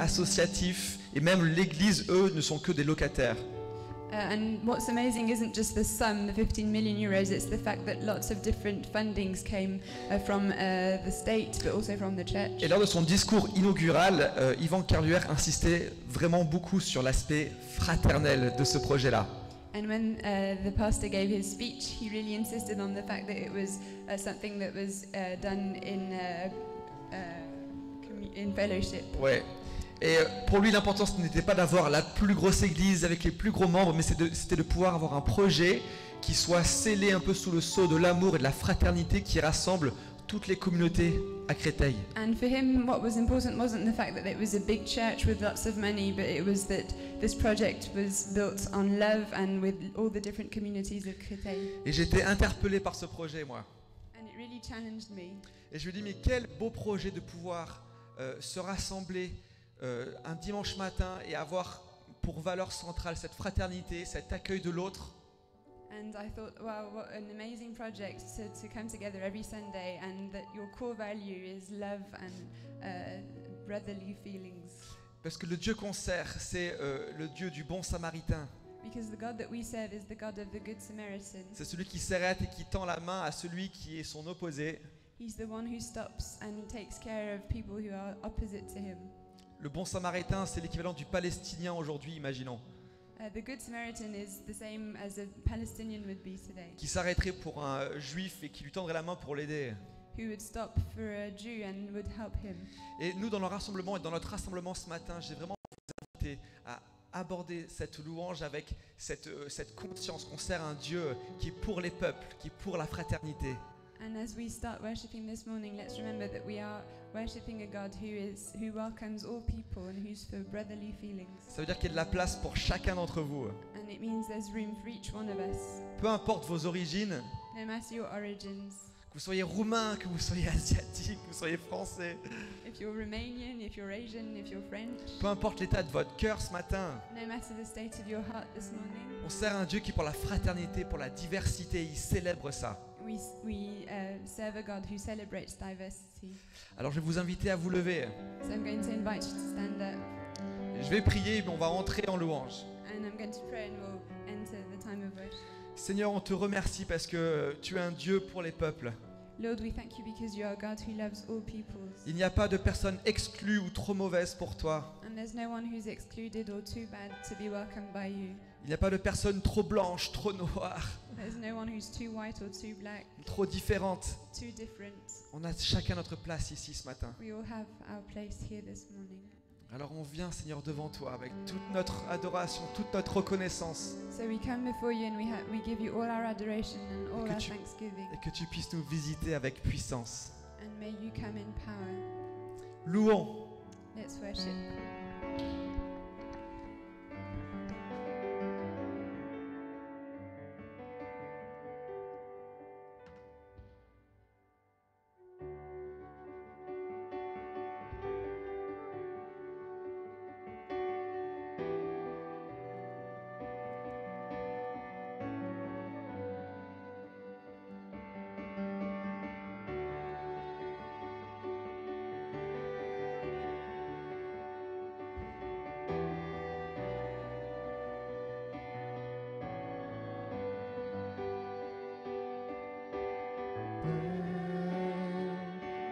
associatif, et même l'Église, eux, ne sont que des locataires. And what's amazing isn't just the sum, the 15 million euros, it's the fact that lots of different fundings came from the state, but also from the church. Et lors de son discours inaugural, Ivan Kerluer insistait vraiment beaucoup sur l'aspect fraternel de ce projet-là. And when the pastor gave his speech, he really insisted on the fact that it was something that was done in fellowship. Ouais. Et pour lui, l'importance n'était pas d'avoir la plus grosse église avec les plus gros membres, mais c'était de pouvoir avoir un projet qui soit scellé un peu sous le sceau de l'amour et de la fraternité qui rassemble toutes les communautés à Créteil. And for him, what was important wasn't the fact that it was a big church with lots of money, but it was that this project was built on love and with all the different communities of Créteil. Et j'étais interpellé par ce projet, moi. And it really challenged me. Et je me dis, mais quel beau projet de pouvoir se rassembler un dimanche matin et avoir pour valeur centrale cette fraternité, cet accueil de l'autre. And I thought, wow, what an amazing project to come together every Sunday, and that your core value is love and brotherly feelings. Parce que le Dieu qu'on sert, c'est le Dieu du bon samaritain. Because the God that we serve is the God of the Good Samaritan. C'est celui qui s'arrête et qui tend la main à celui qui est son opposé. He's the one who stops and takes care of people who are opposite to him. Le bon samaritain, c'est l'équivalent du palestinien aujourd'hui, imaginons. The Good Samaritan is the same as a Palestinian would be today. Qui s'arrêterait pour un juif et qui lui tendrait la main pour l'aider. Who would stop for a Jew and would help him. Et nous, dans le rassemblement et dans notre rassemblement ce matin, j'ai vraiment invité à aborder cette louange avec cette conscience qu'on sert un Dieu qui est pour les peuples, qui est pour la fraternité. And as we start worshiping this morning, let's remember that we are worshiping a God who welcomes all people and who's for brotherly feelings. Ça veut dire qu'il y a de la place pour chacun d'entre vous. And it means there's room for each one of us. Peu importe vos origines, No matter your origins. que vous soyez roumain, que vous soyez asiatique, que vous soyez français. If you're Romanian, if you're Asian, if you're French. Peu importe l'état de votre cœur ce matin. No matter the state of your heart this morning. On sert un Dieu qui est pour la fraternité, pour la diversité, il célèbre ça. We serve a God who celebrates diversity. Alors je vais vous inviter à vous lever. So I'm going to invite you to stand up. Je vais prier et on va entrer en louange. And I'm going to pray and we'll enter the time of worship. Seigneur, on te remercie parce que tu es un Dieu pour les peuples. Lord, we thank you because you are God who loves all peoples. Il n'y a pas de personne exclue ou trop mauvaise pour toi. And there's no one who's excluded or too bad to be welcomed by you. Il n'y a pas de personne trop blanche, trop noire, There's no one who's too white or too black, trop différente. too different. On a chacun notre place ici ce matin. We all have our place here this morning. Alors on vient, Seigneur, devant toi avec toute notre adoration, toute notre reconnaissance. So we come before you and we give you all our adoration and all Que our tu- thanksgiving. Et que tu puisses nous visiter avec puissance. And may you come in power. Louons. Let's worship.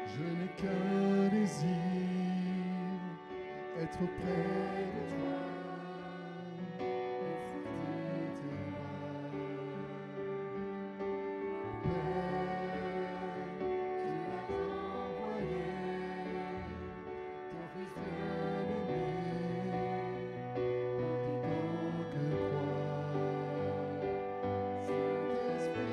Je n'ai qu'un désir, être près de toi, profiter de tes bras. Père, tu as envoyé ton Fils bien-aimé, pour quiconque croit. Saint-Esprit,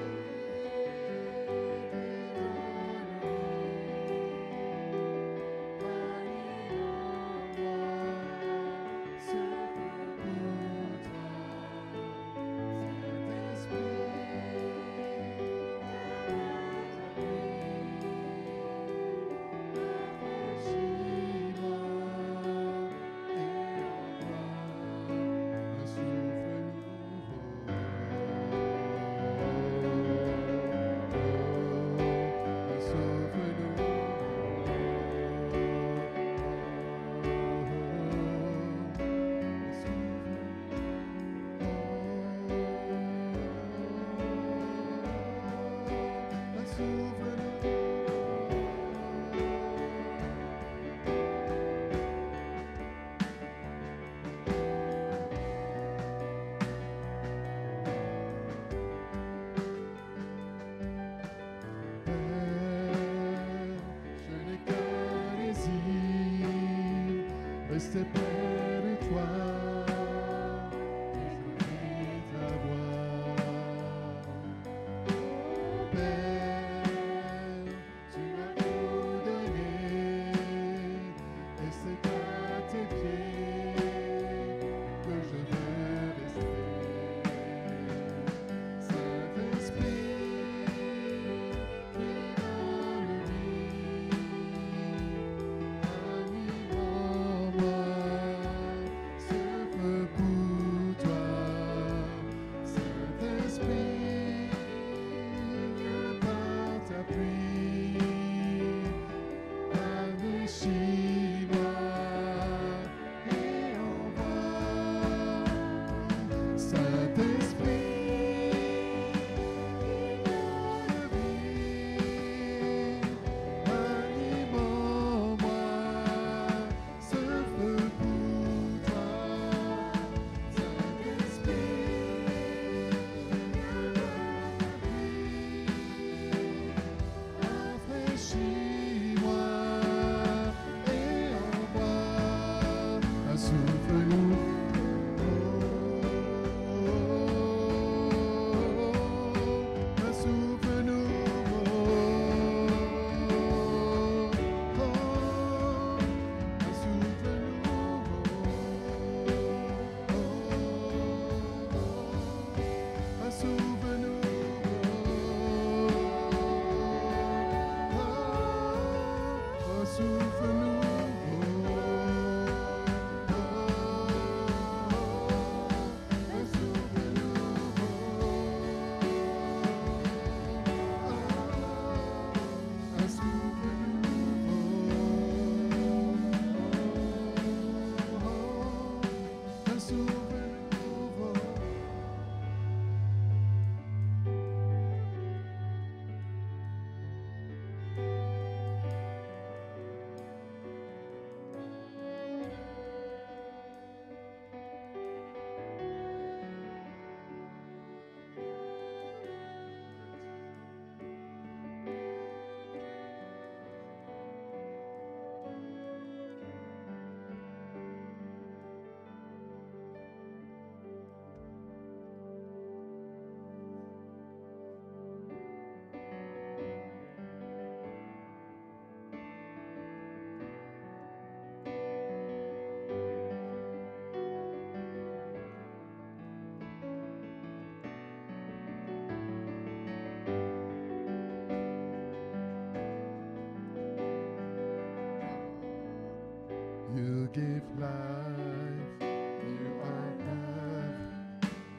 life. You are love.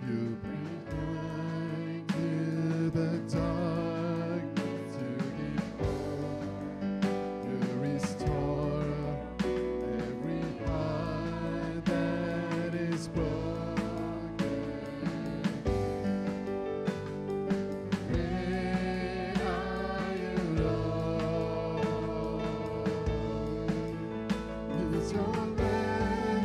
You bring light to the darkness. You give hope. You restore every heart that is broken. Great are you, Lord. It's your name.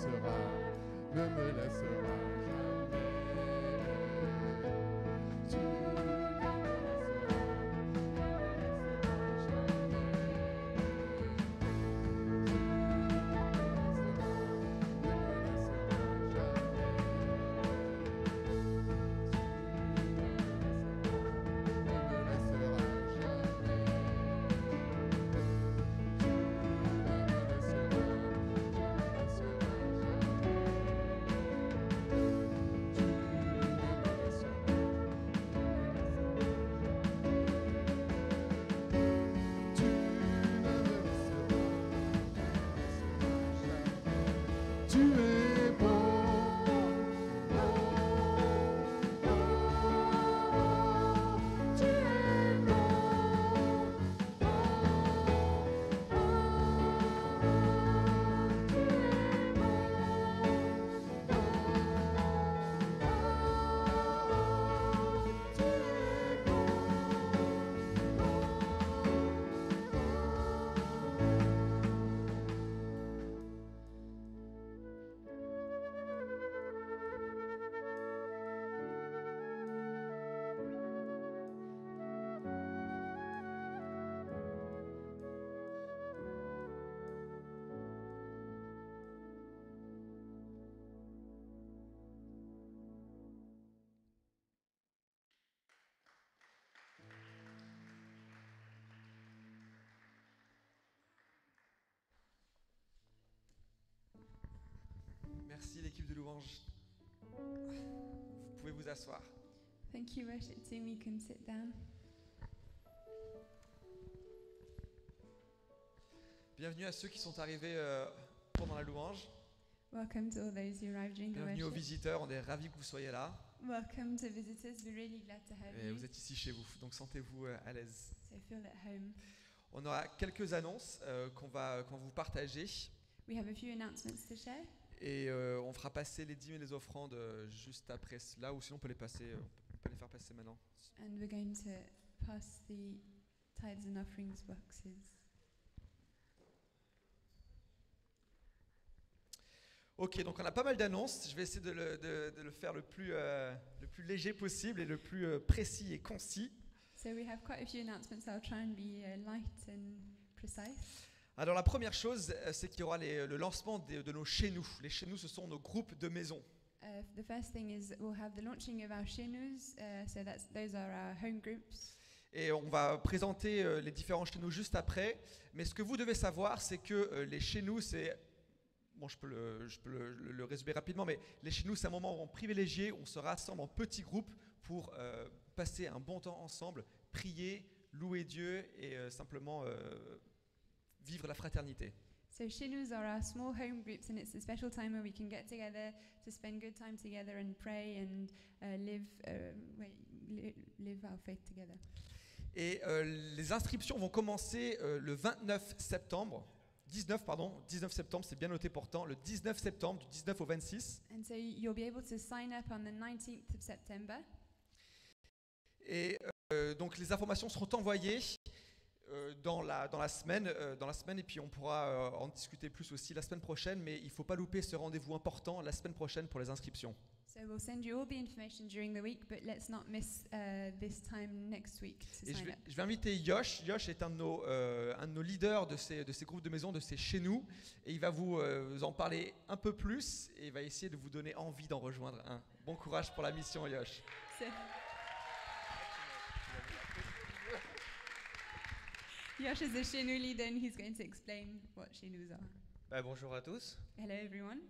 laissera, ne me laissera jamais. Tu ne me laisseras, tu es bon. Tu es Merci l'équipe de louange. Vous pouvez vous asseoir. Thank you, worship team. You can sit down. Bienvenue à ceux qui sont arrivés pendant la louange. Welcome to all those who arrived during the Bienvenue aux worship. visiteurs, on est ravis que vous soyez là. Welcome to visitors. We're really glad to have Et you. vous êtes ici chez vous, donc sentez-vous à l'aise. So feel at home. On aura quelques annonces qu'on va vous partager. We have a few announcements to share. Et on fera passer les dîmes et les offrandes juste après cela, ou sinon on peut les faire passer maintenant. And we're going to pass the tithes and offerings boxes. Ok, donc on a pas mal d'annonces. Je vais essayer de le faire le plus léger possible et le plus précis et concis. So we have quite a few announcements. I'll try and be light and precise. Alors la première chose, c'est qu'il y aura le lancement de nos chez nous. Les chez nous, ce sont nos groupes de maison. The first thing is we'll have the launching of our shenus. Those are our home groups. Et on va présenter les différents chez nous juste après. Mais ce que vous devez savoir, c'est que les chez nous, c'est... Bon, je peux le résumer rapidement, mais les chez nous, c'est un moment privilégié où on se rassemble en petits groupes pour passer un bon temps ensemble, prier, louer Dieu et simplement vivre la fraternité. So shenus are our small home groups, and it's a special time where we can get together to spend good time together and pray and live our faith together. Et les inscriptions vont commencer le 19 septembre, c'est bien noté pourtant, le 19 septembre, du 19 au 26. And so you'll be able to sign up on the 19th of September. Et donc les informations seront envoyées dans la semaine, et puis on pourra en discuter plus aussi la semaine prochaine, mais il ne faut pas louper ce rendez-vous important la semaine prochaine pour les inscriptions. So we'll send you all the information during the week, but let's not miss this time next week to Et sign up. je vais inviter Yosh. Yosh est un de nos leaders de ces groupes de maison, de ces chez nous, et il va vous en parler un peu plus, et il va essayer de vous donner envie d'en rejoindre un. Bon courage pour la mission, Yosh. So, Yosh is a Shenu leader, and he's going to explain what Shenus are. Bonjour à tous. Hello, everyone.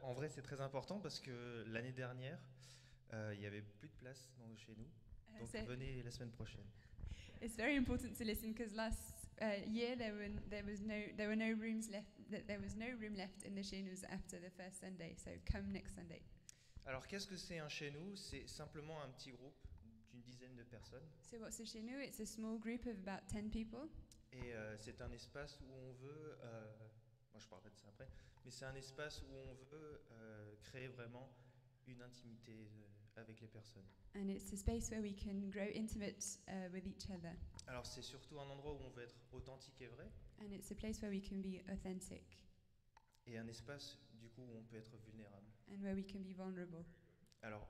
En vrai, c'est très important parce que l'année dernière, il n'y avait plus de place chez nous. Donc So venez la semaine prochaine. it's very important to listen because last year there were no rooms left. There was no room left in the Shenus after the first Sunday. So come next Sunday. Alors, qu'est-ce que c'est un chez nous? C'est simplement un petit groupe d'une dizaine de personnes. So what's a Shenu? It's a small group of about 10 people. Et c'est un espace où on veut... moi, je parlerai de ça après. Mais c'est un espace où on veut créer vraiment une intimité avec les personnes. And it's a space where we can grow intimate with each other. Alors, c'est surtout un endroit où on veut être authentique et vrai. And it's a place where we can be authentic. et un espace du coup où on peut être vulnérable. and where we can be vulnerable. Alors,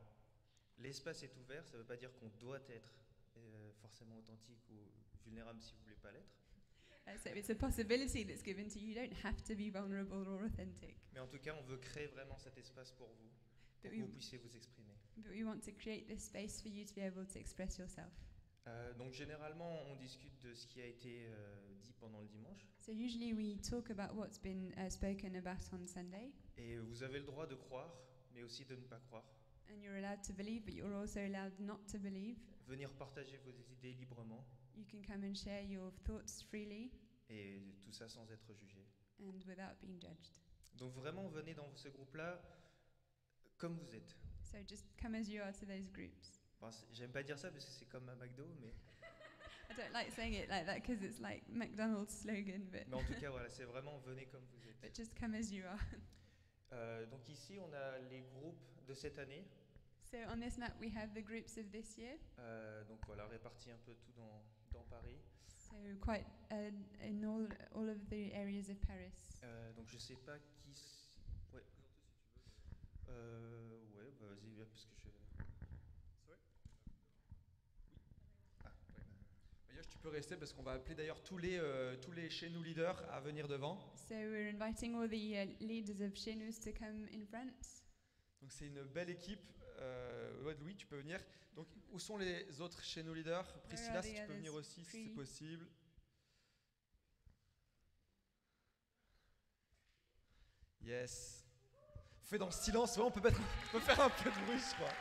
l'espace est ouvert, ça ne veut pas dire qu'on doit être forcément authentique ou vulnérable si vous ne voulez pas l'être. So it's a possibility that's given to you. You don't have to be vulnerable or authentic. Mais en tout cas, on veut créer vraiment cet espace pour vous, pour But que we, vous puissiez vous exprimer. but we want to create this space for you to be able to express yourself. Donc généralement, on discute de ce qui a été dit pendant le dimanche. So usually we talk about what's been spoken about on Sunday, Et vous avez le droit de croire, mais aussi de ne pas croire. and you're allowed to believe, but you're also allowed not to believe. Venir partager vos idées librement, You can come and share your thoughts freely et tout ça sans être jugé. and without being judged. Donc vraiment, venez dans ce groupe-là comme vous êtes. So just come as you are to those groups. Enfin, j'aime pas dire ça parce que c'est comme à McDo, mais I don't like saying it like that because it's like McDonald's slogan, mais en tout cas, voilà, c'est vraiment venez comme vous êtes. but just come as you are. Donc ici, on a les groupes de cette année. So on this map we have the groups of this year. Donc voilà, répartis un peu tout dans Paris. So quite in all of the areas of Paris. Donc je sais pas qui. Ouais. Ouais, bah vas-y, parce que je. Ah, ouais. Yosh, tu peux rester parce qu'on va appeler d'ailleurs tous les chez nous leaders à venir devant. So we're inviting all the leaders of Shenus to come in front. Donc c'est une belle équipe. Ouais, Louis, tu peux venir. Donc où sont les autres chez nous leaders? Priscilla, are si the tu peux others? venir aussi, si c'est Free. possible. Yes. Fais dans le silence, ouais, on peut faire un peu de bruit, je crois.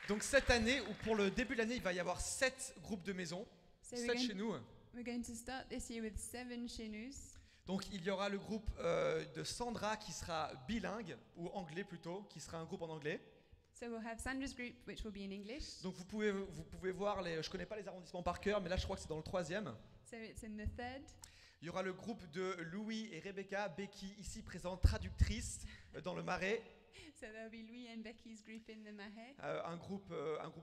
Donc cette année, ou pour le début de l'année, il va y avoir 7 groupes de maisons, So 7 chez nous. we're going to start this year with 7 Shenus. Donc il y aura le groupe de Sandra qui sera bilingue, ou anglais plutôt, qui sera un groupe en anglais. So we'll have Sandra's group, which will be in English. Donc vous pouvez voir, je connais pas les arrondissements par cœur, mais là je crois que c'est dans le 3e. So it's in the 3rd. Il y aura le groupe de Louis et Rebecca, Becky ici présente, traductrice dans le Marais. So there'll be Louis and Becky's group in the Mahe. Un groupe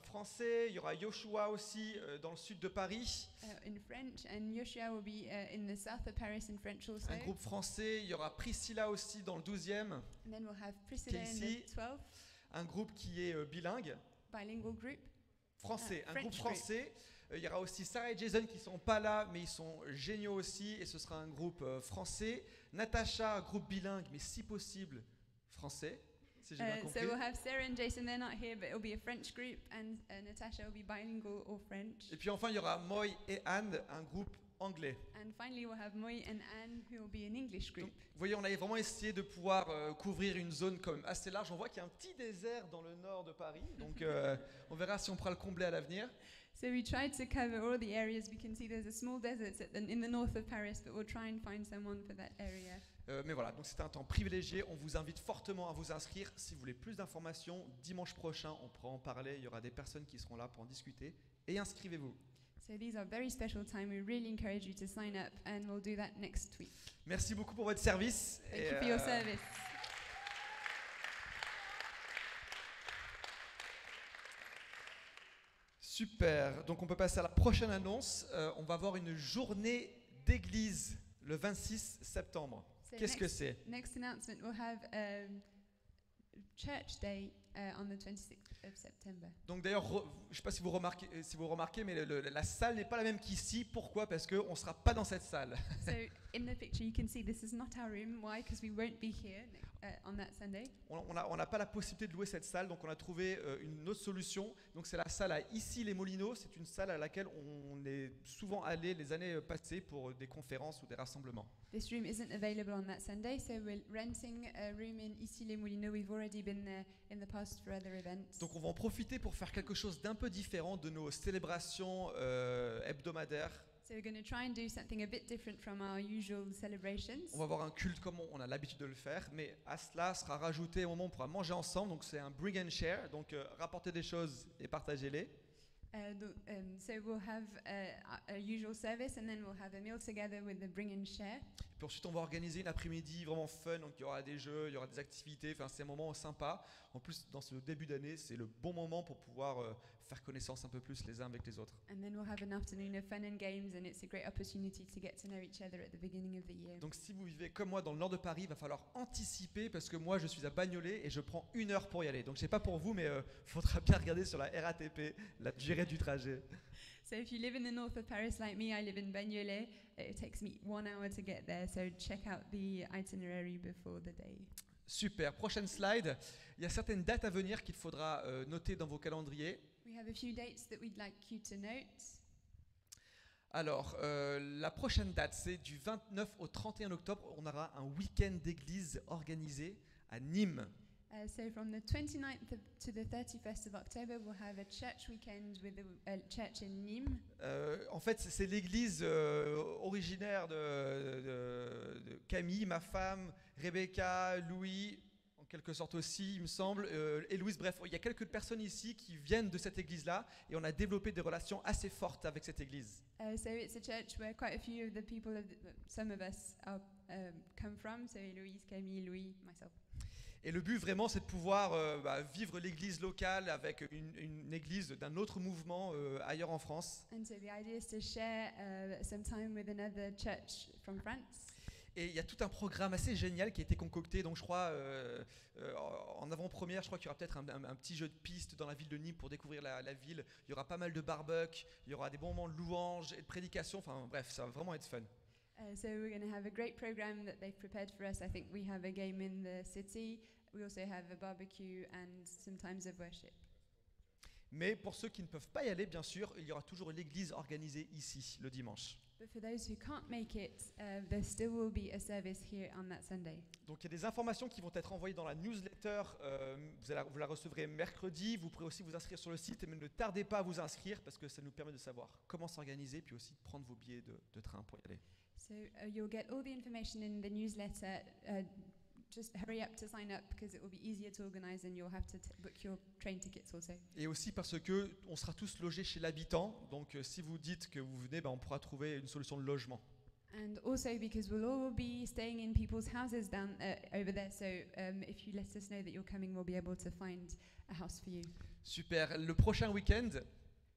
français, il y aura Yoshua aussi dans le sud de Paris. In French, and Yoshua will be in the south of Paris in French also. Un groupe français, il y aura Priscilla aussi dans le 12e. And then we'll have Priscilla in ici. the 12th, Un groupe qui est bilingue, bilingual group. français. Un French group group. français. Il y aura aussi Sarah et Jason qui sont pas là, mais ils sont géniaux aussi. Et ce sera un groupe français. Natacha, groupe bilingue, mais si possible français, si j'ai bien So compris. we'll have Sarah and Jason, they're not here, but it'll be a French group, and Natasha will be bilingual or French. Et puis enfin, il y aura Moy et Anne, un groupe anglais. And finally, we'll have Moy and Anne, who will be an English group. Donc, vous voyez, on a vraiment essayé de pouvoir couvrir une zone quand même assez large. On voit qu'il y a un petit désert dans le nord de Paris, donc on verra si on pourra le combler à l'avenir. So we tried to cover all the areas. We can see there's a small desert in the north of Paris, but we'll try and find someone for that area. Mais voilà, donc c'était un temps privilégié. On vous invite fortement à vous inscrire. Si vous voulez plus d'informations, dimanche prochain, on pourra en parler. Il y aura des personnes qui seront là pour en discuter. Et inscrivez-vous. So these are very special time. We really encourage you to sign up, and we'll do that next week. Merci beaucoup pour votre service. Thank you for your service. Super. Donc on peut passer à la prochaine annonce. On va avoir une journée d'église le 26 septembre. So Qu'est-ce que c'est? Next announcement, we'll have Church Day on the 26th of September. Donc d'ailleurs, je ne sais pas si vous remarquez, mais la salle n'est pas la même qu'ici. Pourquoi? Parce qu'on ne sera pas dans cette salle. So in the picture, you can see this is not our room. Why? Because we won't be here on that Sunday. On n'a pas la possibilité de louer cette salle, donc on a trouvé une autre solution. Donc c'est la salle à Issy-les-Moulineaux. C'est une salle à laquelle on est souvent allé les années passées pour des conférences ou des rassemblements. This room isn't available on that Sunday, so we're renting a room in Issy-les-Moulineaux. We've already been there in the past for other events. Donc on va en profiter pour faire quelque chose d'un peu différent de nos célébrations hebdomadaires. So we're going to try and do something a bit different from our usual celebrations. On va avoir un culte comme on a l'habitude de le faire, mais à cela sera rajouté un moment où on pourra manger ensemble. Donc c'est un bring and share, donc rapportez des choses et partagez-les. So we'll have a usual service, and then we'll have a meal together with the bring and share. Puis ensuite, on va organiser une après-midi vraiment fun. Donc il y aura des jeux, il y aura des activités. Enfin, c'est un moment sympa. En plus, dans ce début d'année, c'est le bon moment pour pouvoir faire connaissance un peu plus les uns avec les autres. And then we'll have an afternoon of fun and games, and it's a great opportunity to get to know each other at the beginning of the year. Donc si vous vivez comme moi dans le nord de Paris, il va falloir anticiper parce que moi je suis à Bagnolet et je prends 1 heure pour y aller. Donc je sais pas pour vous, mais il faudra bien regarder sur la RATP la durée du trajet. So if you live in the north of Paris like me, I live in Bagnolet. It takes me 1 hour to get there, so check out the itinerary before the day. Super, prochaine slide. Il y a certaines dates à venir qu'il faudra noter dans vos calendriers. We have a few dates that we'd like you to note. Alors, la prochaine date, c'est du 29 au 31 octobre. On aura un week-end d'église organisé à Nîmes. So from the 29th to the 31st of October, we'll have a church weekend with a church in Nîmes. En fait, c'est l'église originaire de Camille, ma femme, Rebecca, Louis, en quelque sorte aussi, il me semble, et Louise. Bref, il y a quelques personnes ici qui viennent de cette église-là, et on a développé des relations assez fortes avec cette église. So it's a church where quite a few of the people, some of us, come from. So Louise, Camille, Louis, myself. Et le but vraiment, c'est de pouvoir vivre l'église locale avec une église d'un autre mouvement ailleurs en France. And so the idea is to share some time with another church from France. Et il y a tout un programme assez génial qui a été concocté. Donc je crois, en avant-première, je crois qu'il y aura peut-être un petit jeu de piste dans la ville de Nîmes pour découvrir la ville. Il y aura pas mal de barbecue, il y aura des bons moments de louange et de prédication. Enfin bref, ça va vraiment être fun. So we're going to have a great program that they've prepared for us. I think we have a game in the city. We also have a barbecue and some times of worship. Mais pour ceux qui ne peuvent pas y aller, bien sûr, il y aura toujours l'église organisée ici, le dimanche. But for those who can't make it, there still will be a service here on that Sunday. Donc il y a des informations qui vont être envoyées dans la newsletter, vous la recevrez mercredi, vous pourrez aussi vous inscrire sur le site, mais ne tardez pas à vous inscrire parce que ça nous permet de savoir comment s'organiser, puis aussi de prendre vos billets de train pour y aller. So you'll get all the information in the newsletter. Just hurry up to sign up because it will be easier to organize and you'll have to book your train tickets also. Et aussi parce que on sera tous logés chez l'habitant, donc si vous dites que vous venez, on pourra trouver une solution de logement. And also because we'll all be staying in people's houses down over there, so if you let us know that you're coming, we'll be able to find a house for you. Super. Le prochain week-end,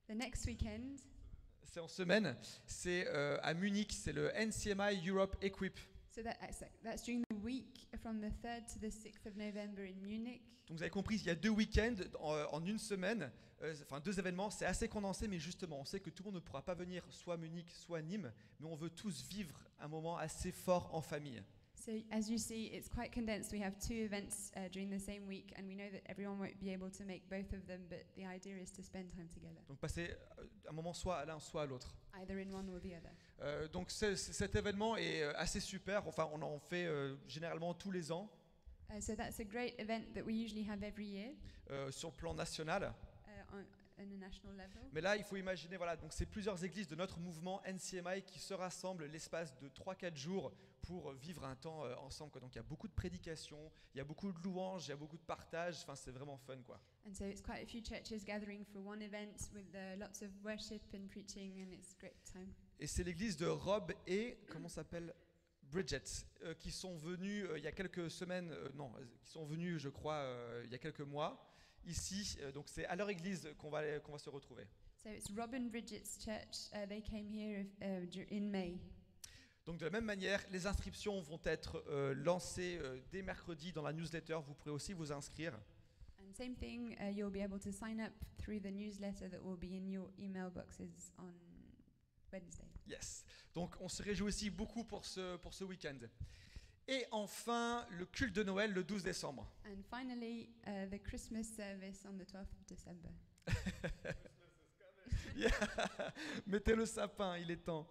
The next weekend, c'est en semaine, c'est à Munich, c'est le NCMI Europe Equip. so that's during the week from the 3rd to the 6th of November in Munich. Donc vous avez compris, il y a 2 week-ends en une semaine, enfin 2 événements, c'est assez condensé, mais justement, on sait que tout le monde ne pourra pas venir soit à Munich, soit à Nîmes, mais on veut tous vivre un moment assez fort en famille. So as you see, it's quite condensed. We have 2 events during the same week, and we know that everyone won't be able to make both of them, but the idea is to spend time together, Donc passer un moment soit à l'un, soit à l'autre. either in one or the other. Donc cet événement est assez super, enfin on en fait généralement tous les ans So that's a great event that we usually have every year sur le plan national. on a national level. Mais là, il faut imaginer, voilà, donc c'est plusieurs églises de notre mouvement NCMI qui se rassemblent l'espace de 3-4 jours pour vivre un temps ensemble, quoi. Donc il y a beaucoup de prédications, il y a beaucoup de louanges, il y a beaucoup de partage, enfin c'est vraiment fun, quoi. And so it's quite a few churches gathering for one event with lots of worship and preaching, and it's a great time. Et c'est l'église de Rob et, comment s'appelle, Bridget, qui sont venus il y a quelques semaines, qui sont venus, je crois, il y a quelques mois, ici. Donc c'est à leur église qu'on va se retrouver. So it's Robin Bridget's church. They came here in May. Donc de la même manière, les inscriptions vont être lancées dès mercredi dans la newsletter. Vous pourrez aussi vous inscrire. And same thing, you'll be able to sign up through the newsletter that will be in your email boxes on Wednesday. Yes. Donc on se réjouit aussi beaucoup pour ce week-end. Et enfin, le culte de Noël le 12 décembre. And finally, the Christmas service on the 12th of December. Yeah. Mettez le sapin, il est temps.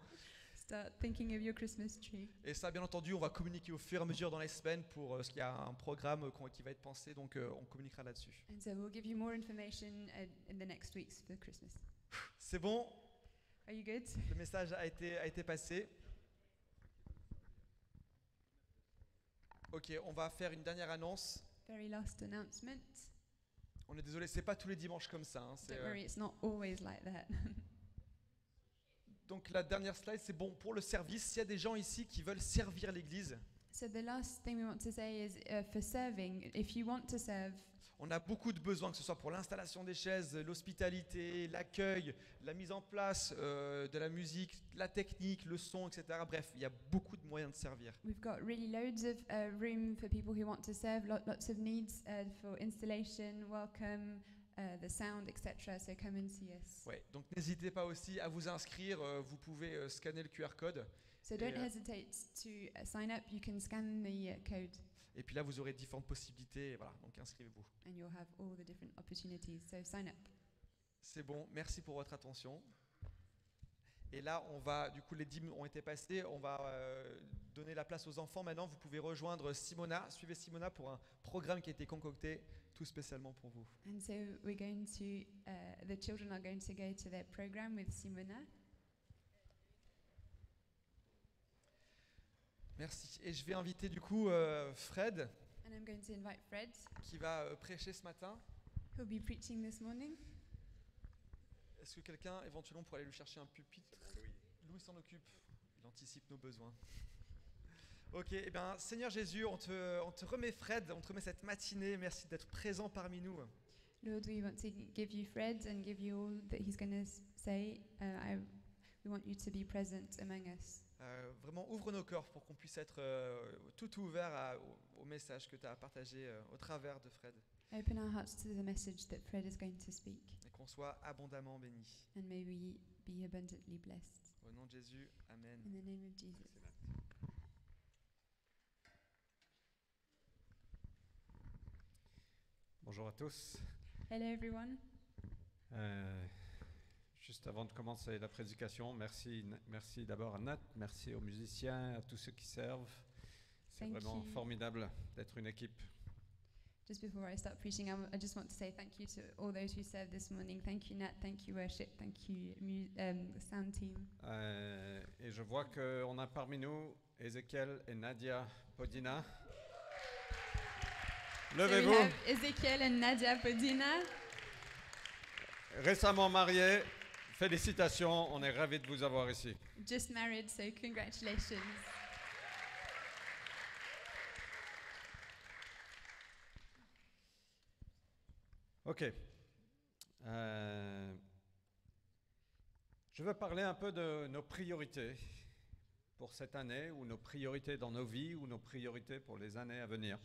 Start thinking of your Christmas tree. Et ça, bien entendu, on va communiquer au fur et à mesure dans les semaines pour ce qu'il y a un programme qui va être pensé, donc on communiquera là-dessus. And so we'll give you more information in the next weeks for Christmas. C'est bon, Are you good? le message a été passé. Ok, on va faire une dernière annonce. Very last announcement. On est désolé, c'est pas tous les dimanches comme ça. Hein, Don't worry, it's not always like that. Donc donc la dernière slide, c'est bon pour le service. S'il y a des gens ici qui veulent servir l'Église, So the last thing we want to say is for serving, if you want to serve, on a beaucoup de besoins, que ce soit pour l'installation des chaises, l'hospitalité, l'accueil, la mise en place de la musique, la technique, le son, etc. Bref, il y a beaucoup de moyens de servir. we've got really loads of room for people who want to serve, lots of needs for installation, welcome, the sound, etc. So come and see us. Ouais, donc n'hésitez pas aussi à vous inscrire. Vous pouvez scanner le QR code. So don't Yeah. hesitate to sign up. You can scan the code Et puis là, vous aurez différentes possibilités. Et voilà, donc inscrivez-vous. and you'll have all the different opportunities. So sign up. C'est bon, merci pour votre attention. Et là, on va, du coup, les dîmes ont été passés. On va donner la place aux enfants. Maintenant, vous pouvez rejoindre Simona. Suivez Simona pour un programme qui a été concocté tout spécialement pour vous. And so we're going to, the children are going to go to their program with Simona. Merci. Et je vais inviter du coup Fred, And I'm going to invite Fred, qui va prêcher ce matin. who'll be preaching this morning. Est-ce que quelqu'un éventuellement pourrait aller lui chercher un pupitre? Louis s'en occupe. Il anticipe nos besoins. Ok, eh bien, Seigneur Jésus, on te remet Fred, on te remet cette matinée. Merci d'être présent parmi nous. Lord, we want to give you Fred and give you all that he's going to say. We want you to be present among us. Vraiment, ouvre nos cœurs pour qu'on puisse être tout ouvert au message que tu as partagé au travers de Fred. Open our hearts to the message that Fred is going to speak, Et qu'on soit abondamment bénis. and may we be abundantly blessed. Au nom de Jésus, Amen. In the name of Jesus. Bonjour à tous. Hello, everyone. Juste avant de commencer la prédication, merci d'abord à Nat, merci aux musiciens, à tous ceux qui servent. C'est Thank vraiment you. formidable d'être une équipe. Just before I start preaching, I just want to say thank you to all those who served this morning. Thank you, Nat. Thank you, worship. Thank you, the sound team. Et je vois qu'on a parmi nous Ézéchiel et Nadia Podina. So we Levez-vous, have Ezekiel and Nadia Podina, récemment mariés. Félicitations, on est ravis de vous avoir ici. just married, so congratulations. Ok. Je veux parler un peu de nos priorités pour cette année, ou nos priorités dans nos vies, ou nos priorités pour les années à venir.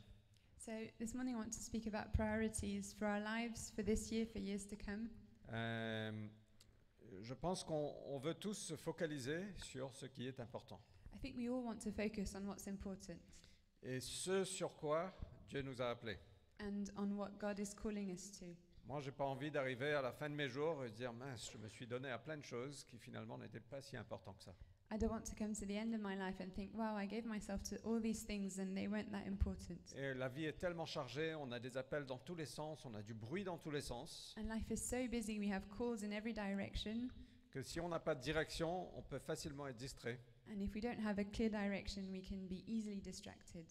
So this morning I want to speak about priorities for our lives, for this year, for years to come. Je pense qu'on veut tous se focaliser sur ce qui est important I think we all want to focus on what's important et ce sur quoi Dieu nous a appelés. and on what God is calling us to. Moi, j'ai pas envie d'arriver à la fin de mes jours et de dire mince, je me suis donné à plein de choses qui finalement n'étaient pas si importantes que ça. I don't want to come to the end of my life and think, wow, I gave myself to all these things and they weren't that important. Et la vie est tellement chargée, on a des appels dans tous les sens, on a du bruit dans tous les sens, And life is so busy, we have calls in every direction. que si on n'a pas de direction, on peut facilement être distrait. And if we don't have a clear direction, we can be easily distracted.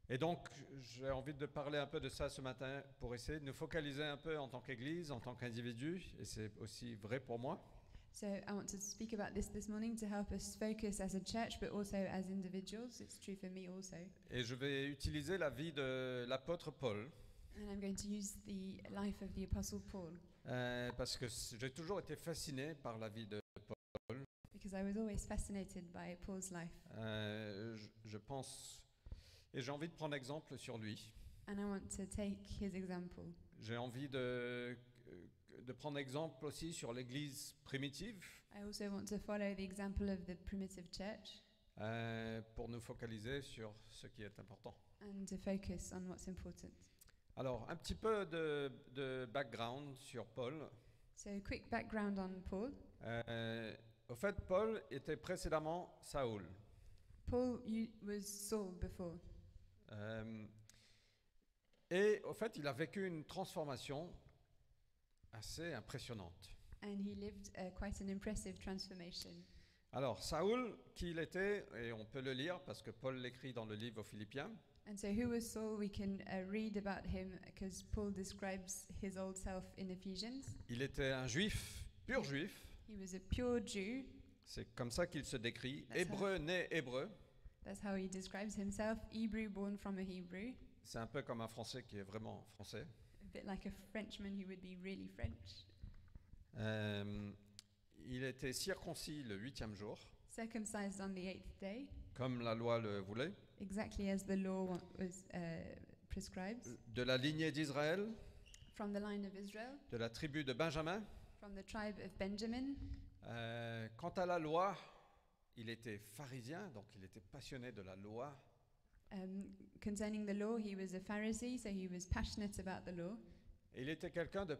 Et donc, j'ai envie de parler un peu de ça ce matin pour essayer de nous focaliser un peu en tant qu'Église, en tant qu'individu, et c'est aussi vrai pour moi. So I want to speak about this morning to help us focus as a church, but also as individuals. It's true for me also. Et je vais utiliser la vie de l'apôtre Paul, And I'm going to use the life of the Apostle Paul parce que j'ai toujours été fasciné par la vie de Paul. because I was always fascinated by Paul's life. Je pense, et j'ai envie de prendre exemple sur lui. And I want to take his example. J'ai envie de prendre exemple aussi sur l'Église primitive, I also want to follow the example of the primitive church pour nous focaliser sur ce qui est important. and to focus on what's important. Alors, un petit peu de background sur Paul. So quick background on Paul. Au fait, Paul était précédemment Saoul. Paul was Saul before. Et au fait, il a vécu une transformation assez impressionnante. And he lived quite an impressive transformation. Alors, Saoul, qui il était, et on peut le lire parce que Paul l'écrit dans le livre aux Philippiens, And so who was Saul? We can read about him because Paul describes his old self in Ephesians. il était un juif, pur juif, He was a pure Jew. C'est comme ça qu'il se décrit. That's Hébreu, né hébreu. That's how he describes himself. Hebrew, born from a Hebrew. C'est un peu comme un Français qui est vraiment français. A bit like a Frenchman who would be really French. Il était circoncis le 8e jour, Circumcised on the 8th day, comme la loi le voulait, exactly as the law was prescribed. de la lignée d'Israël, From the line of Israel, de la tribu de Benjamin. from the tribe of Benjamin. Quant à la loi, il était pharisien, donc il était passionné de la loi. Concerning the law, he was a Pharisee, so he was passionate about the law. Et il était quelqu'un de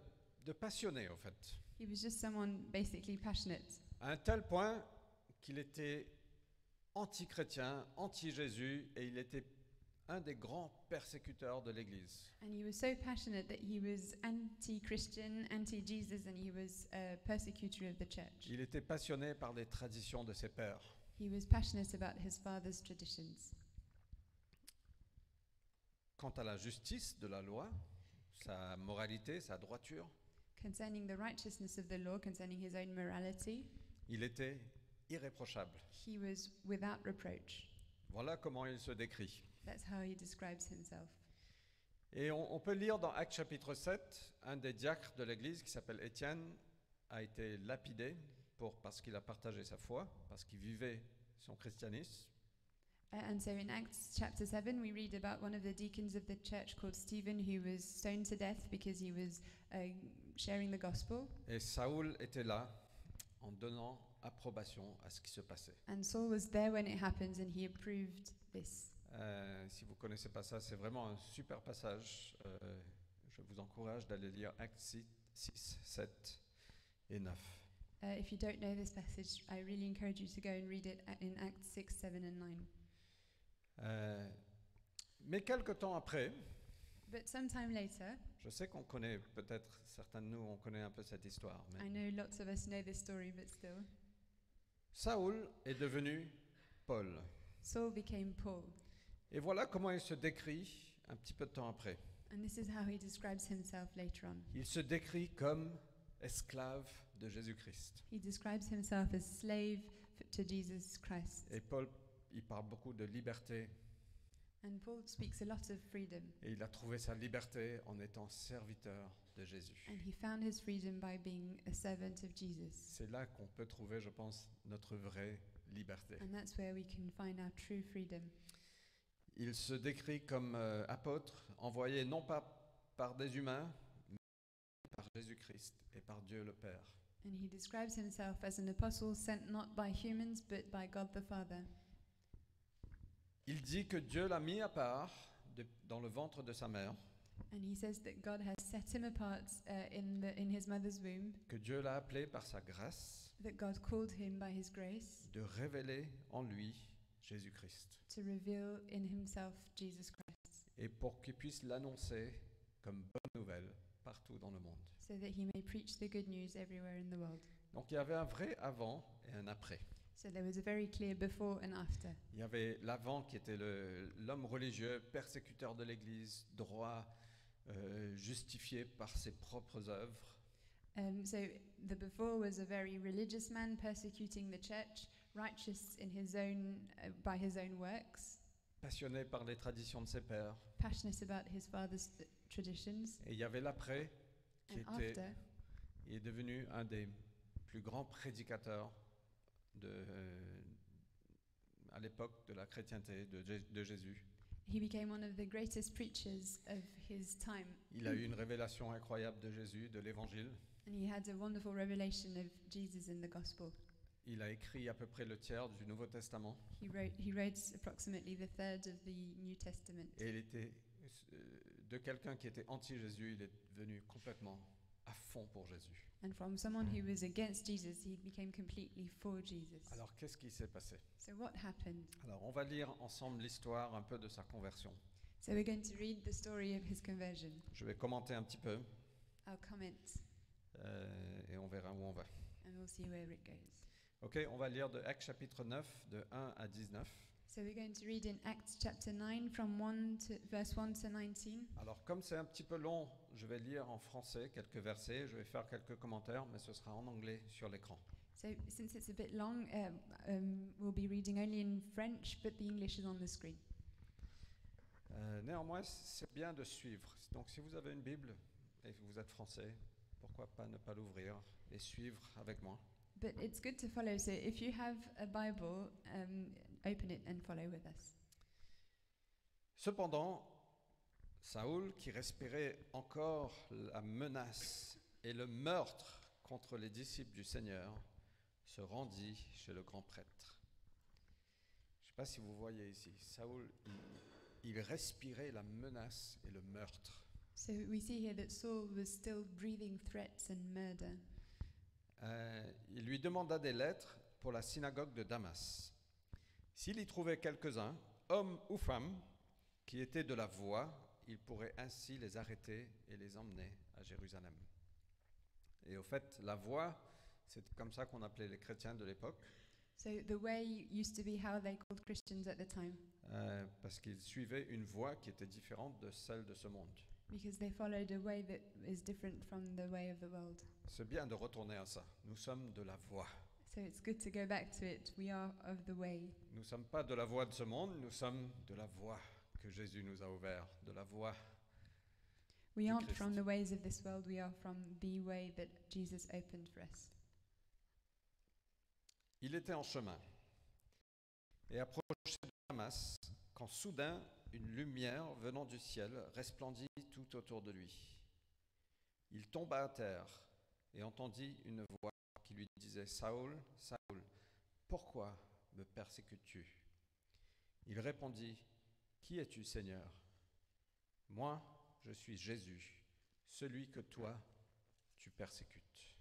passionné, en fait. He was just someone basically passionate, À un tel point qu'il était anti-chrétien, anti-Jésus, et il était un des grands persécuteurs de l'Église. and he was so passionate that he was anti-Christian, anti-Jesus, and he was a persecutor of the church. Il était passionné par les traditions de ses pères. He was passionate about his father's traditions. Quant à la justice de la loi, sa moralité, sa droiture, Concerning the righteousness of the law, concerning his own morality, il était irréprochable. he was without reproach. Voilà comment il se décrit. That's how he describes himself. Et on peut lire dans Actes chapitre 7, un des diacres de l'Église qui s'appelle Étienne a été lapidé parce qu'il a partagé sa foi, parce qu'il vivait son christianisme. And so in Acts chapter 7, we read about one of the deacons of the church called Stephen who was stoned to death because he was sharing the gospel. Et Saoul était là en donnant approbation à ce qui se passait. And Saul was there when it happened and he approved this. Si vous ne connaissez pas ça, c'est vraiment un super passage. Je vous encourage d'aller lire Actes 6, 7 et 9. If you don't know this passage, I really encourage you to go and read it in Acts 6, 7 and 9. Mais quelque temps après, But sometime later, je sais qu'on connaît, peut-être certains de nous, on connaît un peu cette histoire, mais I know lots of us know this story, but still, Saoul est devenu Paul. Saul became Paul. Et voilà comment il se décrit un petit peu de temps après. And this is how he describes himself later on. Il se décrit comme esclave de Jésus-Christ. He describes himself as slave to Jesus Christ. Et Paul, il parle beaucoup de liberté. And Paul speaks a lot of freedom. Et il a trouvé sa liberté en étant serviteur de Jésus. And he found his freedom by being a servant of Jesus. C'est là qu'on peut trouver, je pense, notre vraie liberté. And that's where we can find our true freedom. Il se décrit comme apôtre, envoyé non pas par des humains, mais par Jésus-Christ et par Dieu le Père. And he describes himself as an apostle sent not by humans but by God the Father. Il dit que Dieu l'a mis à part dans le ventre de sa mère, And he says that God has set him apart in his mother's womb, que Dieu l'a appelé par sa grâce that God called him by his grace de révéler en lui Jésus-Christ to reveal in himself Jesus Christ, et pour qu'il puisse l'annoncer comme bonne nouvelle partout dans le monde. so that he may preach the good news everywhere in the world. Donc il y avait un vrai avant et un après. So there was a very clear before and after. Il y avait l'avant qui était l'homme religieux, persécuteur de l'Église, droit, justifié par ses propres œuvres. So the before was a very religious man persecuting the church, righteous in his own by his own works, Passionné par les traditions de ses pères. passionate about his father's traditions. Et il y avait l'après qui And était, after, il est devenu un des plus grands prédicateurs à l'époque de la chrétienté de Jésus. he became one of the greatest preachers of his time. Il a eu une révélation incroyable de Jésus, de l'Évangile. And he had a wonderful revelation of Jesus in the gospel. Il a écrit à peu près le tiers du Nouveau Testament. He wrote approximately the third of the New Testament. Et il était de quelqu'un qui était anti-Jésus, il est devenu complètement à fond pour Jésus. And from someone who was against Jesus, he became completely for Jesus. Alors qu'est-ce qui s'est passé? So what happened? Alors on va lire ensemble l'histoire un peu de sa conversion. So we're going to read the story of his conversion. Je vais commenter un petit peu I'll comment et on verra où on va. and we'll see where it goes. Ok, on va lire de Actes chapitre 9, de 1 à 19. So we're going to read in Acts chapter 9 from verse 1 to 19. Alors comme c'est un petit peu long je vais lire en français quelques versets, je vais faire quelques commentaires, mais ce sera en anglais sur l'écran. So, since it's a bit long, we'll be reading only in French, but the English is on the screen. Néanmoins, c'est bien de suivre. Donc si vous avez une Bible et que vous êtes français, pourquoi pas ne pas l'ouvrir et suivre avec moi. But it's good to follow. So, if you have a Bible, open it and follow with us. Cependant, Saoul, qui respirait encore la menace et le meurtre contre les disciples du Seigneur, se rendit chez le grand prêtre. Je ne sais pas si vous voyez ici, Saoul, il respirait la menace et le meurtre. So we see here that Saul was still breathing threats and murder. Il lui demanda des lettres pour la synagogue de Damas. S'il y trouvait quelques-uns, hommes ou femmes, qui étaient de la voie, il pourrait ainsi les arrêter et les emmener à Jérusalem. Et au fait, la voie, c'est comme ça qu'on appelait les chrétiens de l'époque, So the way used to be how they called Christians at the time, parce qu'ils suivaient une voie qui était différente de celle de ce monde. because they followed a way that is different from the way of the world. C'est bien de retourner à ça. Nous sommes de la voie. So it's good to go back to it. We are of the way. Nous ne sommes pas de la voie de ce monde, nous sommes de la voie que Jésus nous a ouverte, de la voie. We Du aren't Christ. from the ways of this world. We are from the way that Jesus opened for us. Il était en chemin et approchait de Damas quand soudain une lumière venant du ciel resplendit tout autour de lui. Il tomba à terre et entendit une voix qui lui disait « Saoul, Saoul, pourquoi me persécutes-tu » Il répondit « Qui es-tu, Seigneur » ? « Moi, je suis Jésus, celui que toi, tu persécutes. »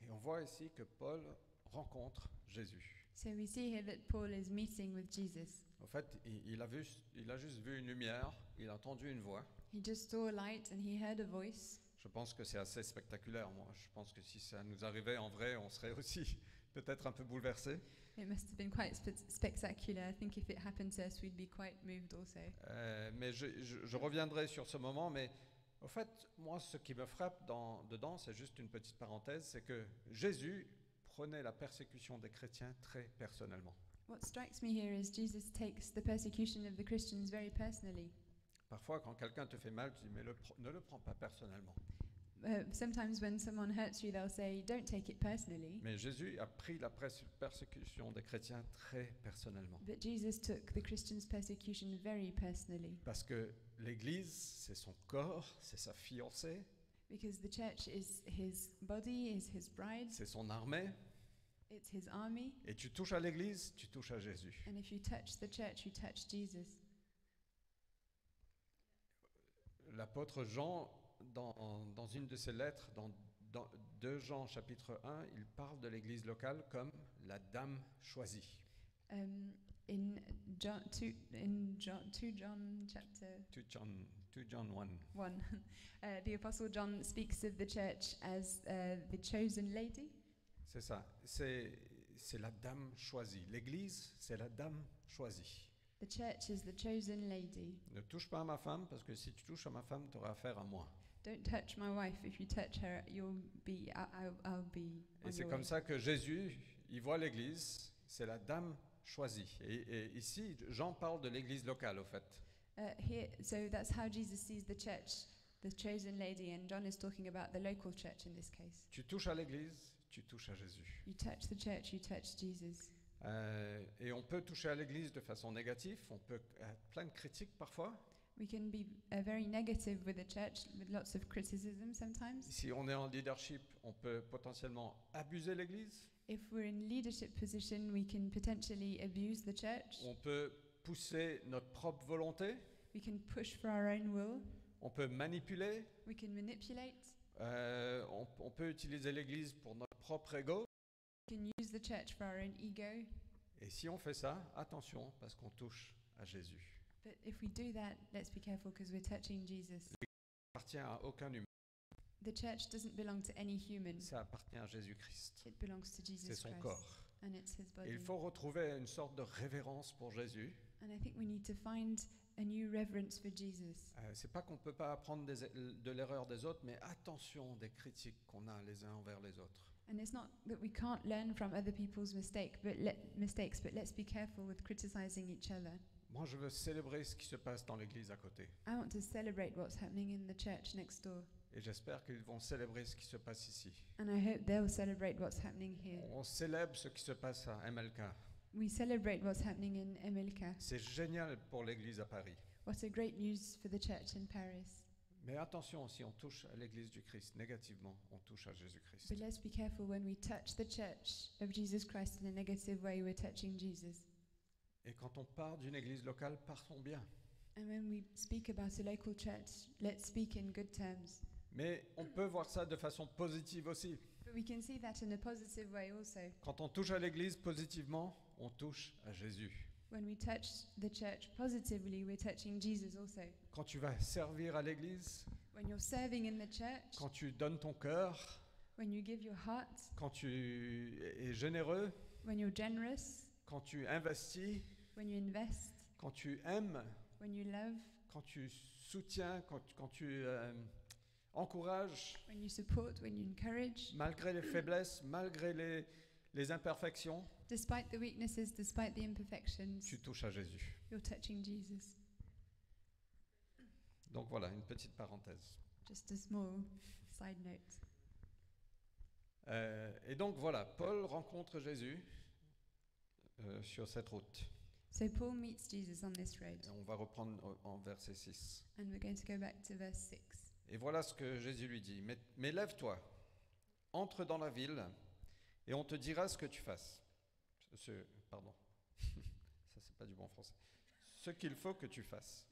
Et on voit ici que Paul rencontre Jésus. So we see here that Paul is meeting with Jesus. En fait, il a juste vu une lumière, il a entendu une voix. He just saw a light and he heard a voice. Je pense que c'est assez spectaculaire, moi. Je pense que si ça nous arrivait en vrai, on serait aussi peut-être un peu bouleversé. It must have been quite spectacular. I think if it happened to us, we'd be quite moved also. Mais je reviendrai sur ce moment, mais au fait, moi, ce qui me frappe dedans, c'est juste une petite parenthèse, c'est que Jésus prenait la persécution des chrétiens très personnellement. What strikes me here is Jesus takes the persecution of the Christians very personally. Parfois, quand quelqu'un te fait mal, tu dis, mais ne le prends pas personnellement. Sometimes when someone hurts you, they'll say, don't take it personally. Mais Jésus a pris la persécution des chrétiens très personnellement. But Jesus took the Christians' persecution very personally. Parce que l'Église, c'est son corps, c'est sa fiancée, Because the church is his body, is his bride, c'est son armée. it's his army. Et tu touches à l'Église, tu touches à Jésus. And if you touch the church, you touch Jesus. L'apôtre Jean, dans une de ses lettres, dans 2 Jean chapitre 1, il parle de l'Église locale comme la dame choisie. In John 2 John chapter 2 John 1. 1, the Apostle John speaks of the church as the chosen lady. C'est ça, c'est la dame choisie. L'Église, c'est la dame choisie. The church is the chosen lady. Ne touche pas à ma femme, parce que si tu touches à ma femme, tu auras affaire à moi. Don't touch my wife. If you touch her, I'll be Et on c'est your comme way. ça que Jésus, il voit l'Église, c'est la dame choisie. Et ici, Jean parle de l'Église locale, au fait. So that's how Jesus sees the church, the chosen lady, and John is talking about the local church in this case. Tu touches à l'Église, tu touches à Jésus. You touch the church, you touch Jesus. Et on peut toucher à l'Église de façon négative, on peut plein de critiques parfois. We can be very negative with the church, with lots of criticism sometimes. Si on est en leadership, on peut potentiellement abuser l'Église. If we're in leadership position, we can potentially abuse the church. On peut pousser notre propre volonté. We can push for our own will. On peut manipuler. We can manipulate. On peut utiliser l'Église pour notre propre ego. We can use the church for our own ego. Et si on fait ça, attention, parce qu'on touche à Jésus. But if we do that, let's be careful because we're touching Jesus. Ça appartient à aucun humain. The church doesn't belong to any human. Ça appartient à Jésus-Christ. It belongs to Jesus C'est son Christ. corps. And it's his Et il body. faut retrouver une sorte de révérence pour Jésus. And I think we need to find a new reverence for Jesus. C'est pas qu'on ne peut pas apprendre de l'erreur des autres, mais attention des critiques qu'on a les uns envers les autres. And it's not that we can't learn from other people's mistakes, but let's be careful with criticizing each other. Moi, je veux célébrer ce qui se passe dans l'église à côté. I want to celebrate what's happening in the church next door, Et j'espère qu'ils vont célébrer ce qui se passe ici. and I hope they'll celebrate what's happening here. On célèbre ce qui se passe à MLK. We celebrate what's happening in Emilka. C'est génial pour l'église à Paris. What a great news for the church in Paris. Mais attention, si on touche à l'église du Christ négativement, on touche à Jésus-Christ. But let's be careful when we touch the church of Jesus Christ in a negative way, we're touching Jesus. Et quand on part d'une église locale, partons bien. And when we speak about a local church, let's speak in good terms. Mais on peut voir ça de façon positive aussi. But we can see that in a positive way also. Quand on touche à l'église positivement, on touche à Jésus. When we touch the church positively, we're touching Jesus also. Quand tu vas servir à l'église, When you're serving in the church, quand tu donnes ton cœur, when you give your heart, quand tu es généreux, when you're generous, quand tu investis, when you invest, quand tu aimes, when you love, quand tu soutiens, quand tu encourages, when you support, when you encourage, malgré les faiblesses, malgré les imperfections, despite the weaknesses, despite the imperfections, tu touches à Jésus. you're touching Jesus. Donc voilà, une petite parenthèse. Just a small side note. Et donc voilà, Paul rencontre Jésus sur cette route. So Paul meets Jesus on this road, Et on va reprendre en verset 6. and we're going to go back to verse 6. Et voilà ce que Jésus lui dit. Mais lève-toi, entre dans la ville, et on te dira ce que tu fasses. Pardon, ça c'est pas du bon français. Ce qu'il faut que tu fasses.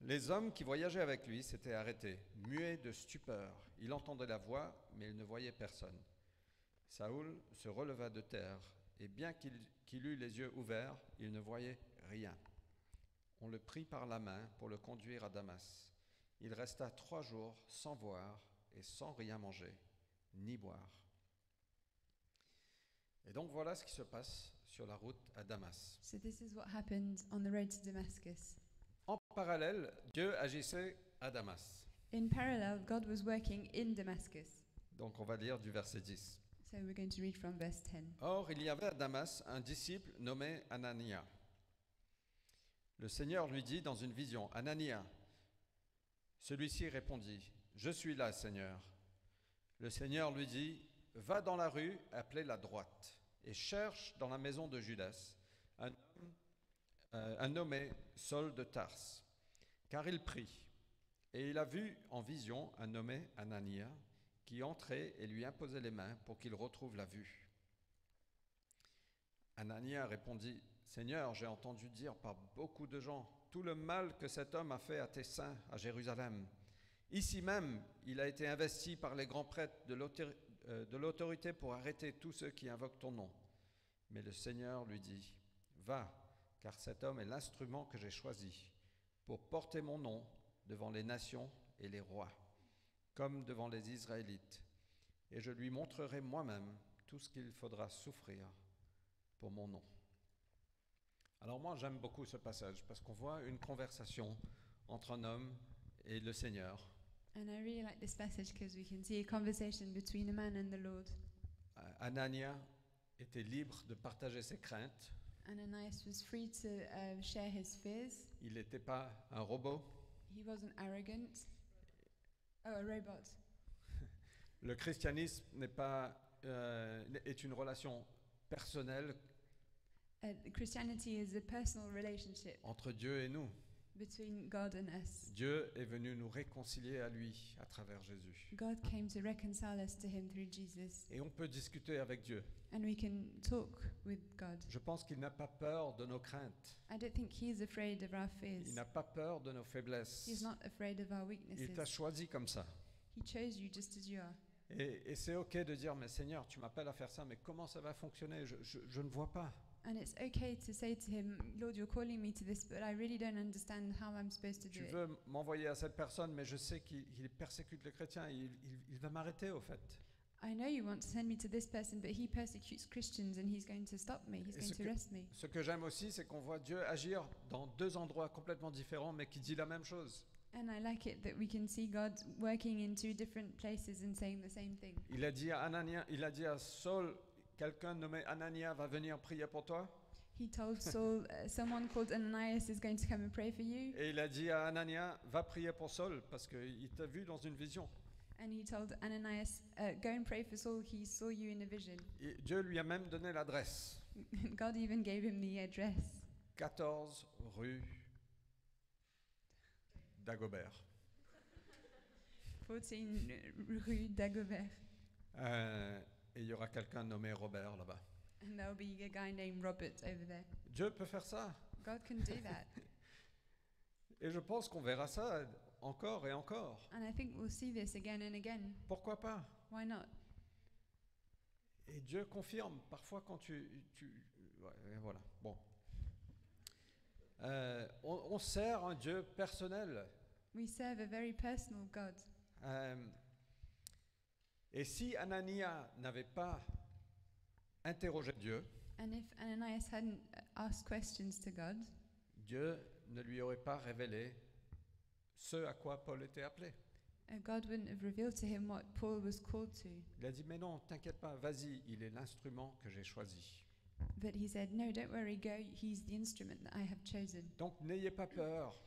Les hommes qui voyageaient avec lui s'étaient arrêtés, muets de stupeur. Il entendait la voix, mais il ne voyait personne. Saoul se releva de terre, et bien qu'il eût les yeux ouverts, il ne voyait rien. On le prit par la main pour le conduire à Damas. Il resta 3 jours sans voir et sans rien manger, ni boire. Et donc voilà ce qui se passe sur la route à Damas. So this is what happened on the road to Damascus. En parallèle, Dieu agissait à Damas. In parallel, God was working in Damascus. Donc on va lire du verset 10. So we're going to read from verse 10. Or, il y avait à Damas un disciple nommé Anania. Le Seigneur lui dit dans une vision, « Anania !» Celui-ci répondit, « Je suis là, Seigneur. » Le Seigneur lui dit, « Va dans la rue appelée la droite et cherche dans la maison de Judas un nommé Saul de Tarse, car il prie. Et il a vu en vision un nommé Anania qui entrait et lui imposait les mains pour qu'il retrouve la vue. Anania répondit, « Seigneur, j'ai entendu dire par beaucoup de gens tout le mal que cet homme a fait à tes saints à Jérusalem. Ici même, il a été investi par les grands prêtres de l'autorité pour arrêter tous ceux qui invoquent ton nom. » Mais le Seigneur lui dit, « Va, car cet homme est l'instrument que j'ai choisi pour porter mon nom devant les nations et les rois, comme devant les Israélites, et je lui montrerai moi-même tout ce qu'il faudra souffrir pour mon nom. » Alors moi j'aime beaucoup ce passage parce qu'on voit une conversation entre un homme et le Seigneur. And I really like this passage because we can see a conversation between a man and the Lord. Anania était libre de partager ses craintes. Ananias was free to share his fears. Il n'était pas un robot. He wasn't arrogant. Oh, a robot. Le christianisme est une relation personnelle Christianity is a personal relationship entre Dieu et nous. between God and us. Dieu est venu nous réconcilier à lui à travers Jésus. God came to reconcile us to him through Jesus. Et on peut discuter avec Dieu. And we can talk with God. Je pense qu'il n'a pas peur de nos craintes. I don't think he's afraid of our Il fears. n'a pas peur de nos faiblesses. He's not afraid of our Il t'a weaknesses. choisi comme ça. He chose you just as you are. Et c'est ok de dire, mais Seigneur, tu m'appelles à faire ça, mais comment ça va fonctionner? Je ne vois pas. And it's okay to say to him, Lord, you're calling me to this, but I really don't understand how I'm supposed to do Tu it. veux m'envoyer à cette personne, mais je sais qu'il persécute les chrétiens. Il va m'arrêter, au fait. I know you want to send me to this person, but he persecutes Christians and he's going to stop me. He's Et going ce to que- arrest me. Ce que j'aime aussi, c'est qu'on voit Dieu agir dans deux endroits complètement différents, mais qui dit la même chose. And I like it that we can see God working in two different places and saying the same thing. Il a dit à Anania, il a dit à Saul, quelqu'un nommé Anania va venir prier pour toi. He told Saul, someone called Ananias is going to come and pray for you. Et il a dit à Anania, va prier pour Saul, parce qu'il t'a vu dans une vision. And he told Ananias, go and pray for Saul. He saw you in a vision. Et Dieu lui a même donné l'adresse. God even gave him the address. 14 rue d'Agobert. 14 rue d'Agobert. Et il y aura quelqu'un nommé Robert là-bas. And there'll be a guy named Robert over there. Dieu peut faire ça. God can do that. Et je pense qu'on verra ça encore et encore. And I think we'll see this again and again. Pourquoi pas? Why not? Et Dieu confirme parfois quand ouais, voilà. Bon. On sert un Dieu personnel. We serve a very personal God. Et si Anania n'avait pas interrogé Dieu, And if Ananias hadn't asked questions to God, Dieu ne lui aurait pas révélé ce à quoi Paul était appelé. God wouldn't have revealed to him what Paul was called to. Il a dit, mais non, t'inquiète pas, vas-y, il est l'instrument que j'ai choisi. But he said, no, don't worry, go. He's the instrument that I have chosen. Donc n'ayez pas peur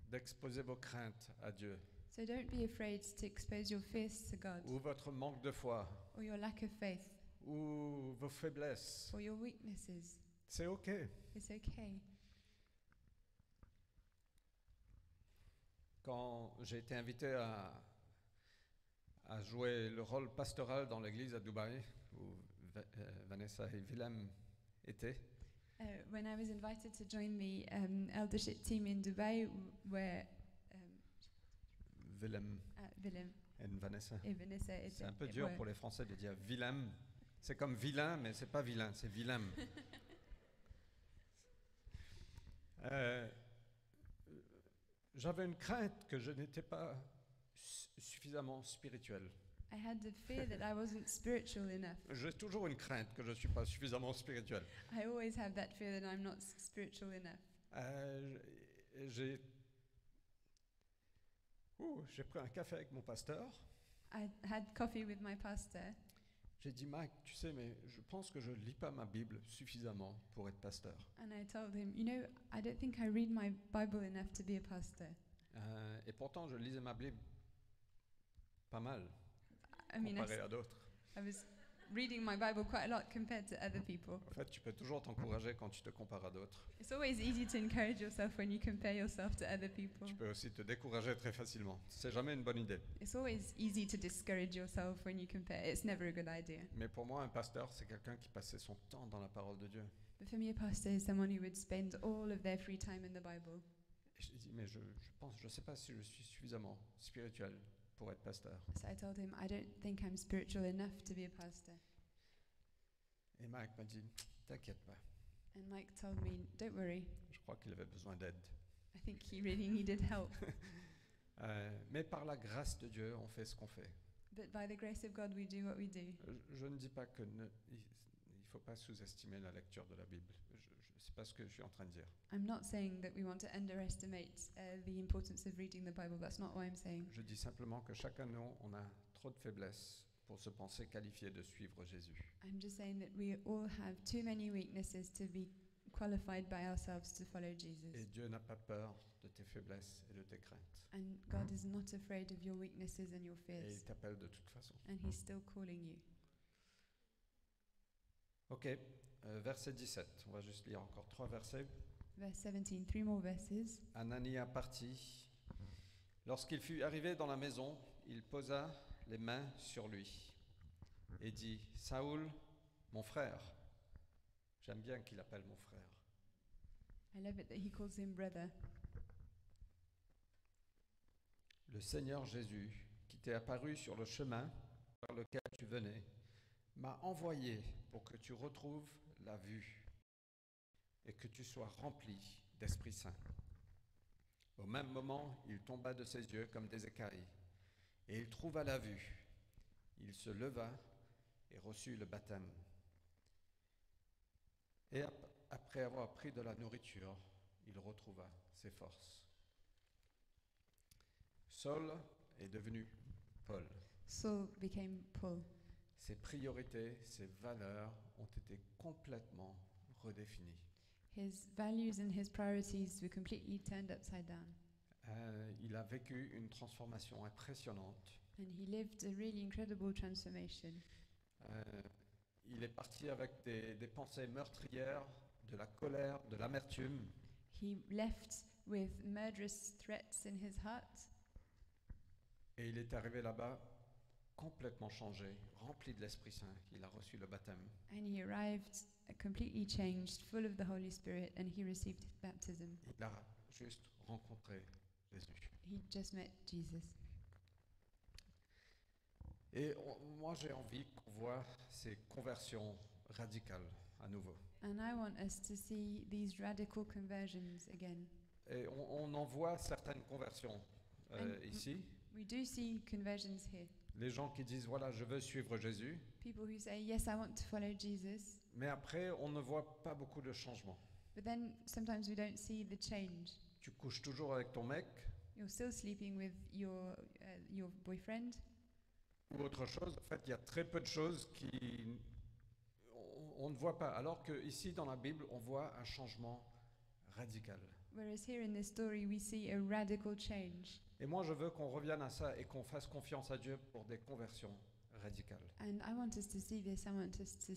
d'exposer vos craintes à Dieu, So don't be afraid to expose your fears to God, ou votre manque de foi, or your lack of faith, ou vos faiblesses. or your weaknesses. C'est OK. It's okay. Quand j'ai été invité à jouer le rôle pastoral dans l'église à Dubaï, où Vanessa et Willem étaient, When I was invited to join the eldership team in Dubai, where Willem Willem et Vanessa. et Vanessa C'est un peu dur pour les Français de dire Willem. C'est comme vilain, mais c'est pas vilain, c'est Willem. J'avais une crainte que je n'étais pas suffisamment spirituel. I had the fear that I wasn't spiritual enough. J'ai toujours une crainte que je ne suis pas suffisamment spirituel. I always have that fear that I'm not spiritual enough. J'ai pris un café avec mon pasteur. I had coffee with my pastor. J'ai dit, Mike, tu sais, mais je pense que je ne lis pas ma Bible suffisamment pour être pasteur. And I told him, you know, I don't think I read my Bible enough to be a pastor. Et pourtant, je lisais ma Bible pas mal, I mean, comparé à d'autres. I was reading my Bible quite a lot compared to other people. En fait, tu peux toujours t'encourager quand tu te compares à d'autres. It's always easy to encourage yourself when you compare yourself to other people. Tu peux aussi te décourager très facilement. C'est jamais une bonne idée. It's always easy to discourage yourself when you compare. It's never a good idea. Mais pour moi, un pasteur, c'est quelqu'un qui passait son temps dans la parole de Dieu. But for me, a pastor is someone who would spend all of their free time in the Bible. Et j'ai dit, mais je sais pas si je suis suffisamment spirituel pour être pasteur. So I told him, I don't think I'm spiritual enough to be a pastor. Et Mike m'a dit, t'inquiète pas, And Mike told me, don't worry, je crois qu'il avait besoin d'aide. I think he really needed help. Mais par la grâce de Dieu, on fait ce qu'on fait. But by the grace of God, we do what we do. Je ne dis pas que il ne faut pas sous-estimer la lecture de la Bible. C'est pas ce que je suis en train de dire. I'm not saying that we want to underestimate the importance of reading the Bible. That's not what I'm saying. Je dis simplement que chacun de nous, on a trop de faiblesses pour se penser qualifié de suivre Jésus. I'm just saying that we all have too many weaknesses to be qualified by ourselves to follow Jesus. Et Dieu n'a pas peur de tes faiblesses et de tes craintes. And God is not afraid of your weaknesses and your Et il fears. t'appelle de toute façon. And He's still calling you. Ok, verset 17. On va juste lire encore 3 versets. Verse 17, 3 more verses. Anania partit. Lorsqu'il fut arrivé dans la maison, il posa les mains sur lui et dit, Saoul, mon frère. J'aime bien qu'il appelle mon frère. I love it that He calls him brother. Le Seigneur Jésus, qui t'est apparu sur le chemin par lequel tu venais, m'a envoyé pour que tu retrouves la vue et que tu sois rempli d'Esprit Saint. Au même moment, il tomba de ses yeux comme des écailles et il trouva la vue. il se leva et reçut le baptême. Et après avoir pris de la nourriture, il retrouva ses forces. Saul est devenu Paul. Saul became Paul. Ses priorités, ses valeurs ont été complètement redéfinies. His values and his priorities were completely turned upside down. Il a vécu une transformation impressionnante. And he lived a really incredible transformation. Il est parti avec des pensées meurtrières, de la colère, de l'amertume. He left with murderous threats in his heart, Et il est arrivé là-bas complètement changé, rempli de l'Esprit Saint. Il a reçu le baptême. and he arrived completely changed, full of the Holy Spirit, and he received baptism. Il a juste rencontré Jésus. He just met Jesus. Et moi, j'ai envie qu'on voit ces conversions radicales à nouveau. And I want us to see these radical conversions again. Et on en voit certaines conversions ici. We do see conversions here. Les gens qui disent, voilà, je veux suivre Jésus. People who say, yes, I want to follow Jesus. Mais après, on ne voit pas beaucoup de changements. But then sometimes we don't see the change. Tu couches toujours avec ton mec You're still sleeping with your boyfriend, ou autre chose. En fait, il y a très peu de choses on ne voit pas. Alors qu'ici, dans la Bible, on voit un changement radical. whereas here in this story we see a radical change. Et moi, je veux qu'on revienne à ça et qu'on fasse confiance à Dieu pour des conversions radicales. And I want us to see this. I want us to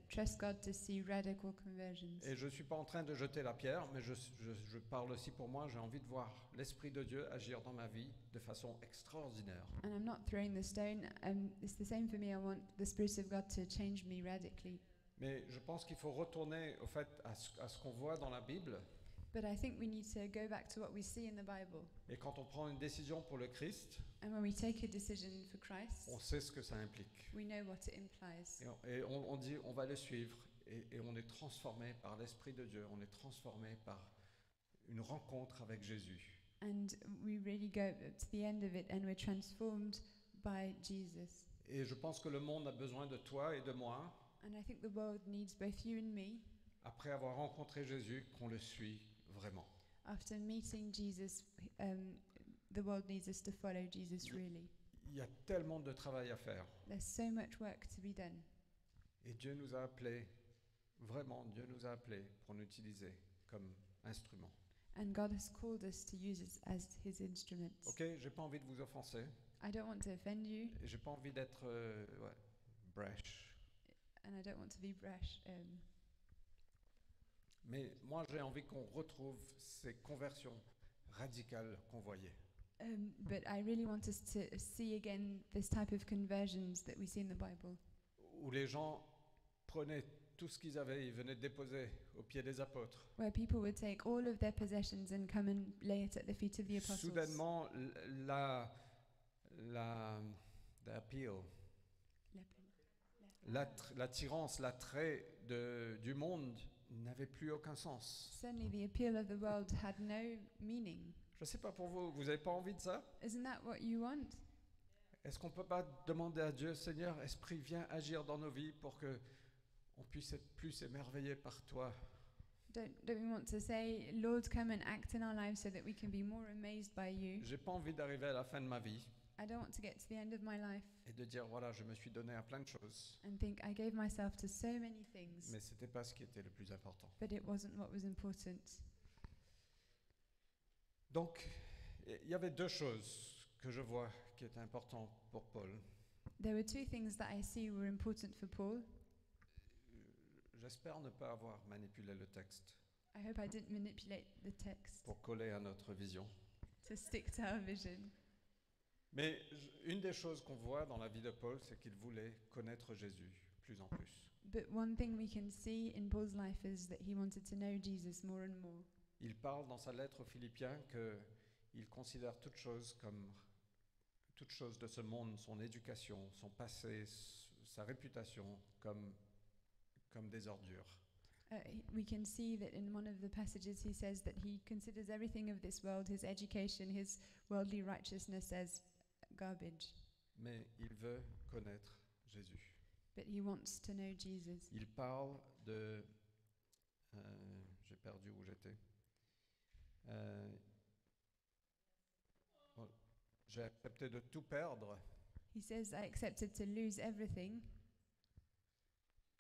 trust God to see radical conversions. Et je ne suis pas en train de jeter la pierre, mais je parle aussi pour moi. J'ai envie de voir l'Esprit de Dieu agir dans ma vie de façon extraordinaire. And I'm not throwing the stone. It's the same for me. I want the Spirit of God to change me radically. Mais je pense qu'il faut retourner au fait à ce qu'on voit dans la Bible. But I think we need to go back to what we see in the Bible. Et quand on prend une décision pour le Christ, And when we take a decision for Christ, on sait ce que ça implique. we know what it implies. Et on dit, on va le suivre. Et on est transformé par l'Esprit de Dieu. On est transformé par une rencontre avec Jésus. And we really go to the end of it and we're transformed by Jesus. Et je pense que le monde a besoin de toi et de moi, And I think the world needs both you and me. après avoir rencontré Jésus, qu'on le suit vraiment. After meeting Jesus, the world needs us to follow Jesus really. Il y a tellement de travail à faire. There's so much work to be done. Et Dieu nous a appelés, vraiment, Dieu nous a appelés pour nous utiliser comme instrument. And God has called us to use us as His instruments. Ok, j'ai pas envie de vous offenser. I don't want to offend you, Et j'ai pas envie d'être brash. and I don't want to be brash. Mais moi, j'ai envie qu'on retrouve ces conversions radicales qu'on voyait. But I really want us to see again this type of conversions that we see in the Bible, Où les gens prenaient tout ce qu'ils avaient, ils venaient déposer aux pieds des apôtres. where people would take all of their possessions and come and lay it at the feet of the apostles. Soudainement, l'appeal, l'attirance, l'attrait du monde n'avait plus aucun sens. Suddenly, the appeal of the world had no meaning. Je ne sais pas pour vous, vous n'avez pas envie de ça? Isn't that what you want? Est-ce qu'on ne peut pas demander à Dieu, Seigneur, Esprit, viens agir dans nos vies pour que on puisse être plus émerveillé par toi? Don't we want to say, Lord, come and act in our lives so that we can be more amazed by you? J'ai pas envie d'arriver à la fin de ma vie I don't want to get to the end of my life et de dire, voilà, je me suis donné à plein de choses, and think I gave myself to so many things, mais ce n'était pas ce qui était le plus important. but it wasn't what was important. Donc, il y avait deux choses que je vois qui étaient importantes pour Paul. There were two things that I see were important for Paul. J'espère ne pas avoir manipulé le texte I hope I didn't manipulate the text pour coller à notre vision. to stick to our vision. Mais une des choses qu'on voit dans la vie de Paul, c'est qu'il voulait connaître Jésus plus en plus. But one thing we can see in Paul's life is that he wanted to know Jesus more and more. Il parle dans sa lettre aux Philippiens qu'il considère toute chose de ce monde, son éducation, son passé, sa réputation, comme des ordures. We can see that in one of the passages he says that he considers everything of this world, his education, his worldly righteousness, as garbage. mais il veut connaître Jésus. but he wants to know Jesus. Il parle de... j'ai perdu où j'étais. Bon, j'ai accepté de tout perdre He says, I accepted to lose everything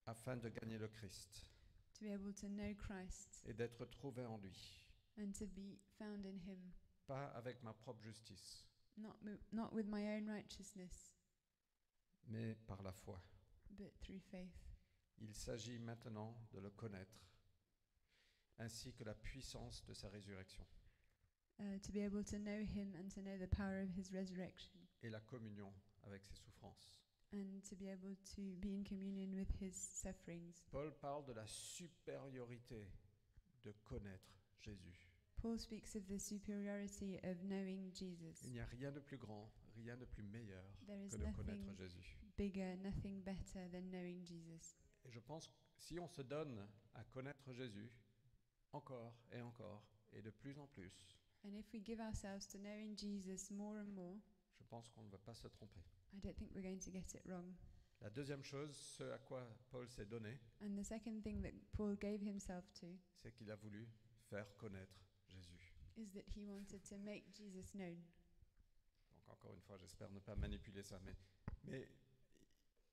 afin de gagner le Christ to be able to know Christ et d'être trouvé en lui, and to be found in him, pas avec ma propre justice, not with my own righteousness, mais par la foi. but through faith. Il s'agit maintenant de le connaître, ainsi que la puissance de sa résurrection To be able to know him and to know the power of his resurrection et la communion avec ses souffrances. and to be able to be in communion with his sufferings. Paul parle de la supériorité de connaître Jésus. Paul speaks of the superiority of knowing Jesus. Il n'y a rien de plus grand, rien de plus meilleur There is que de connaître nothing Jésus. bigger, nothing better than knowing Jesus. Et je pense que si on se donne à connaître Jésus encore et de plus en plus, And if we give ourselves to knowing Jesus more and more, je pense qu'on ne va pas se tromper. I don't think we're going to get it wrong. La deuxième chose, ce à quoi Paul s'est donné, And the second thing that Paul gave himself to c'est qu'il a voulu faire connaître Jésus. is that he wanted to make Jesus known. Donc encore une fois, j'espère ne pas manipuler ça, mais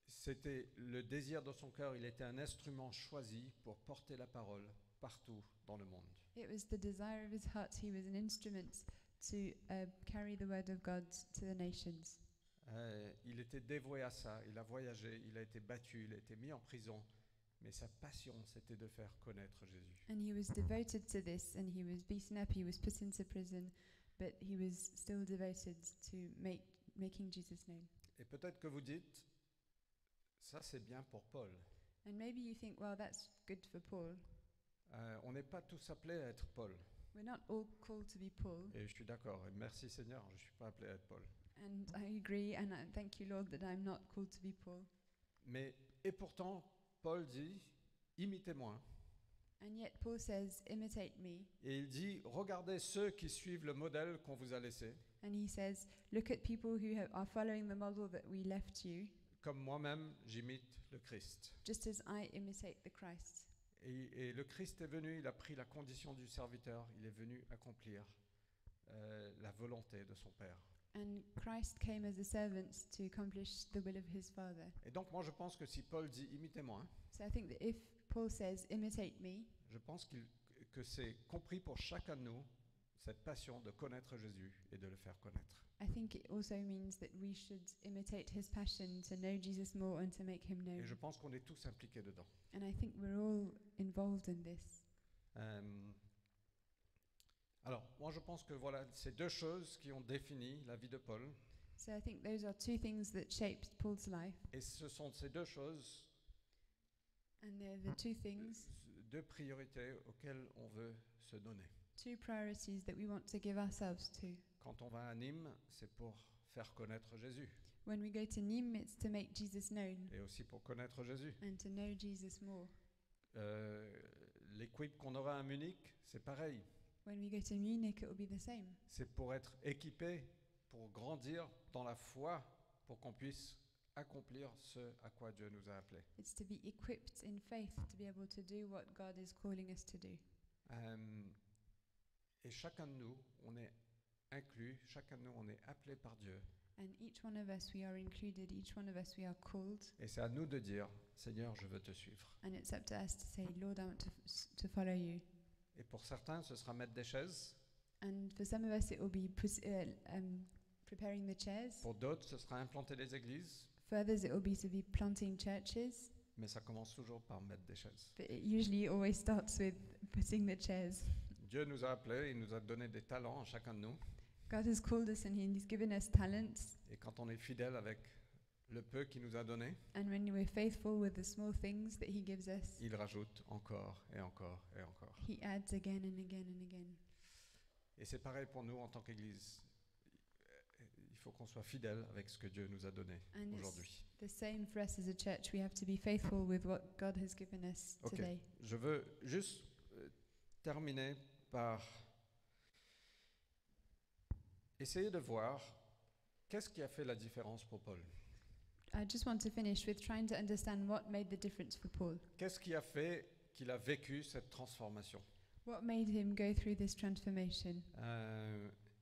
c'était le désir de son cœur, il était un instrument choisi pour porter la parole partout dans le monde. It was the desire of his heart. He was an instrument to carry the word of God to the nations. Il était dévoué à ça, il a voyagé, il a été battu, il a été mis en prison, mais sa passion c'était de faire connaître Jésus. And he was devoted to this, and he was beaten up, he was put into prison, but he was still devoted to making Jesus known. Et peut-être que vous dites, ça c'est bien pour Paul. And maybe you think, well, that's good for Paul. On n'est pas tous appelés à être Paul. We're not all called to be Paul. Et je suis d'accord, et merci Seigneur, je ne suis pas appelé à être Paul. And I agree, and I thank you, Lord, that I'm not called to be Paul. Et pourtant, Paul dit, imitez-moi. And yet Paul says, imitate me. Et il dit, regardez ceux qui suivent le modèle qu'on vous a laissé, And he says, look at people who are following the model that we left you, comme moi-même j'imite le Christ. just as I imitate the Christ. Et le Christ est venu, il a pris la condition du serviteur, il est venu accomplir la volonté de son Père. And Christ came as a servant to accomplish the will of his Father. Et donc moi je pense que si Paul dit imitez-moi, So I think that if Paul says, imitate me, je pense que c'est compris pour chacun de nous cette passion de connaître Jésus et de le faire connaître. I think it also means that we should imitate his passion to know Jesus more and to make him known. Et je pense qu'on est tous impliqués dedans. And I think we're all involved in this. Alors moi je pense que voilà, c'est deux choses qui ont défini la vie de Paul. So I think those are two things that shaped Paul's life. Et ce sont ces deux choses, And they're the two things, deux priorités auxquelles on veut se donner. two priorities that we want to give ourselves to. Quand on va à Nîmes, c'est pour faire connaître Jésus When we go to Nîmes, it's to make Jesus known et aussi pour connaître Jésus. and to know Jesus more. L'équipe qu'on aura à Munich, c'est pareil. When we go to Munich, it will be the same. C'est pour être équipé, pour grandir dans la foi, pour qu'on puisse accomplir ce à quoi Dieu nous a appelés. It's to be equipped in faith to be able to do what God is calling us to do. Et chacun de nous, on est inclus, chacun de nous, on est appelé par Dieu. And each one of us, we are included, each one of us, we are called. Et c'est à nous de dire, Seigneur, je veux te suivre. And it's up to us to say, Lord, I want to follow you. Et pour certains, ce sera mettre des chaises. And for some of us, it will be preparing the chairs. Pour d'autres, ce sera implanter les églises. For others, it will be to be planting churches. Mais ça commence toujours par mettre des chaises. But it usually always starts with putting the chairs. Dieu nous a appelés, il nous a donné des talents à chacun de nous. God has called us and He's given us talents. Et quand on est fidèle avec le peu qu'il nous a donné, And when we're faithful with the small things that He gives us, il rajoute encore et encore et encore. He adds again and again and again. Et c'est pareil pour nous en tant qu'Église. Il faut qu'on soit fidèle avec ce que Dieu nous a donné And aujourd'hui. it's the same for us as a church. We have to be faithful with what God has given us Ok, today. je veux juste terminer par essayer de voir qu'est-ce qui a fait la différence pour Paul? I just want to finish with trying to understand what made the difference for Paul. Qu'est-ce qui a fait qu'il a vécu cette transformation? What made him go through this transformation?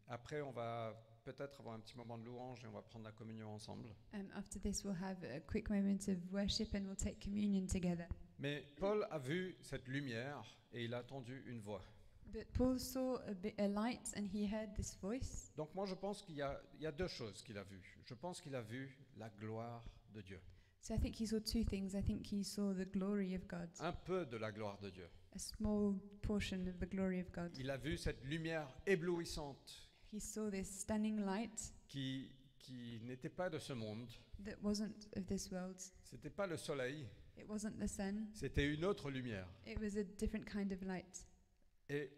Après, on va peut-être avoir un petit moment de louange et on va prendre la communion ensemble. After this, we'll have a quick moment of worship and we'll take communion together. Mais Paul a vu cette lumière et il a entendu une voix. But Paul saw a light and he heard this voice. Donc moi je pense qu'il y a deux choses qu'il a vues. Je pense qu'il a vu la gloire de Dieu. So I think he saw two things. I think he saw the glory of God, Un peu de la gloire de Dieu. a small portion of the glory of God. Il a vu cette lumière éblouissante He saw this stunning light qui n'était pas de ce monde. that wasn't of this world. C'était pas le soleil, It wasn't the sun. c'était une autre lumière. It was a different kind of light. Et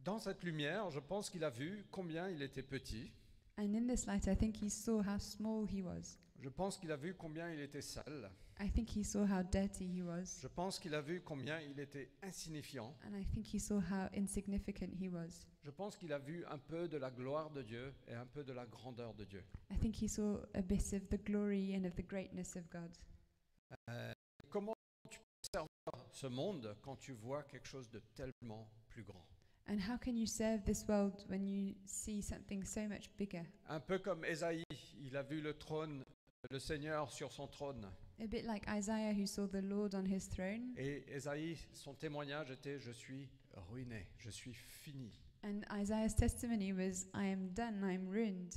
dans cette lumière, je pense qu'il a vu combien il était petit. And in this light, I think he saw how small he was. Je pense qu'il a vu combien il était sale. I think he saw how dirty he was. Je pense qu'il a vu combien il était insignifiant. And I think he saw how insignificant he was. Je pense qu'il a vu un peu de la gloire de Dieu et un peu de la grandeur de Dieu. I think he saw a bit of the glory and of the greatness of God. Comment tu peux servir ce monde quand tu vois quelque chose de tellement plus grand? And how can you serve this world when you see something so much bigger? Un peu comme Ésaïe, il a vu le trône, le Seigneur sur son trône. A bit like Isaiah who saw the Lord on his throne. Et Ésaïe, son témoignage était « Je suis ruiné, je suis fini And Isaiah's testimony was, I am done, I am ruined. ».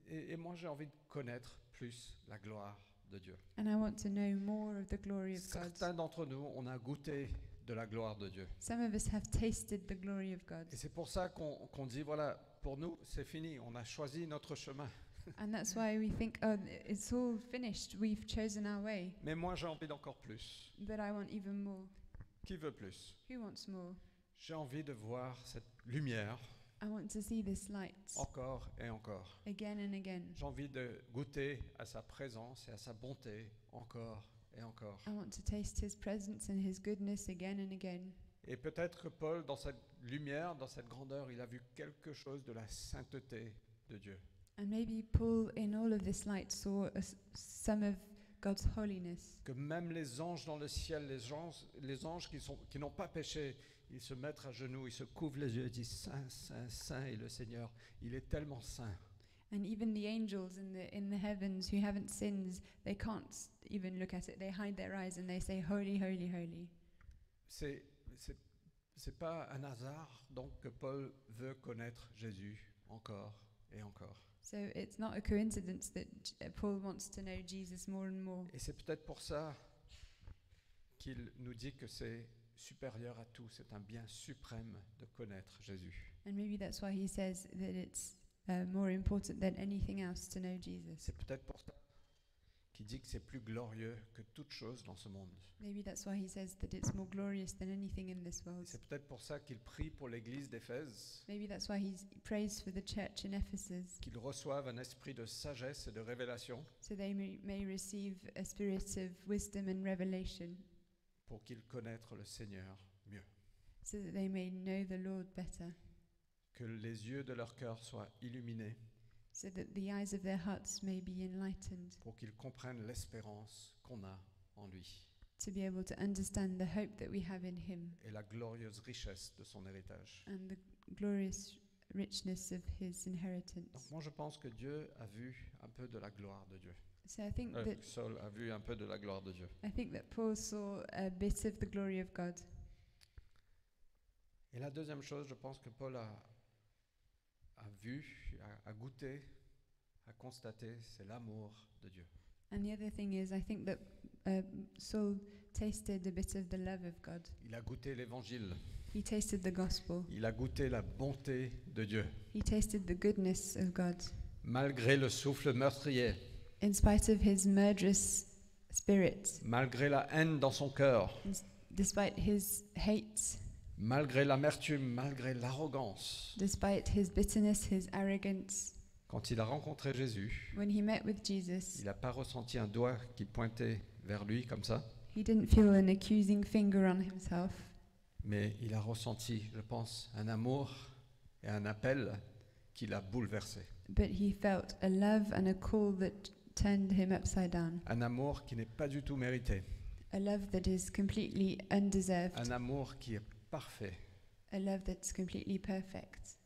Et moi, j'ai envie de connaître plus la gloire de Dieu. And I want to know more of the glory of God. Certains d'entre nous, on a goûté de la gloire de Dieu. Some of us have tasted the glory of God. Et c'est pour ça qu'on dit, voilà, pour nous, c'est fini, on a choisi notre chemin. And that's why we think, oh, it's all finished. We've chosen our way. Mais moi, j'ai envie d'encore plus. But I want even more. Qui veut plus? Who wants more? J'ai envie de voir cette lumière I want to see this light encore et encore. again and again. J'ai envie de goûter à sa présence et à sa bonté encore et encore. I want to taste his presence and his goodness again and again. Et peut-être que Paul, dans cette lumière, dans cette grandeur, il a vu quelque chose de la sainteté de Dieu. And maybe Paul, in all of this light, saw some of God's holiness. Que même les anges dans le ciel, les anges qui n'ont pas péché, ils se mettent à genoux, ils se couvrent les yeux et disent Saint, Saint, Saint est le Seigneur. Il est tellement saint. And even the angels in the heavens who haven't sinned, they can't even look at it. They hide their eyes and they say, Holy, holy, holy. C'est pas un hasard donc que Paul veut connaître Jésus encore et encore. So it's not a coincidence that Paul wants to know Jesus more and more. Et c'est peut-être pour ça qu'il nous dit que c'est supérieur à tout, c'est un bien suprême de connaître Jésus. And maybe that's why he says that it's more important than anything else to know Jesus. C'est peut-être pour ça qu'il dit que c'est plus glorieux que toute chose dans ce monde. Maybe that's why he says that it's more glorious than anything in this world. C'est peut-être pour ça qu'il prie pour l'église d'Éphèse, Maybe that's why he prays for the church in Ephesus, qu'ils reçoivent un esprit de sagesse et de révélation so they may receive a spirit of wisdom and revelation, pour qu'ils connaissent le Seigneur mieux. so that they may know the Lord better, Que les yeux de leur cœur soient illuminés so that the eyes of their hearts may be enlightened, pour qu'ils comprennent l'espérance qu'on a en lui to be able to understand the hope that we have in him et la glorieuse richesse de son héritage. and the glorious richness of his Donc inheritance. moi je pense que Dieu a vu un peu de la gloire de Dieu. So I think Saul a vu un peu de la gloire de Dieu. that Paul saw a bit of the glory of God. Et la deuxième chose, je pense que Paul a vu, a goûté, a constaté, c'est l'amour de Dieu. And the other thing is, I think that Saul tasted a bit of the love of God. Il a goûté l'évangile. He tasted the gospel. Il a goûté la bonté de Dieu. He tasted the goodness of God. Malgré le souffle meurtrier, In spite of his murderous spirit, malgré la haine dans son cœur, despite his hate, malgré l'amertume, malgré l'arrogance, despite his bitterness, his arrogance, quand il a rencontré Jésus, when he met with Jesus, il n'a pas ressenti un doigt qui pointait vers lui comme ça, he didn't feel an accusing finger on himself, mais il a ressenti, je pense, un amour et un appel qui l'a bouleversé. but he felt a love and a call that turned him upside down. Un amour qui n'est pas du tout mérité. A love that is completely undeserved. Un amour qui est parfait. A love that's completely perfect.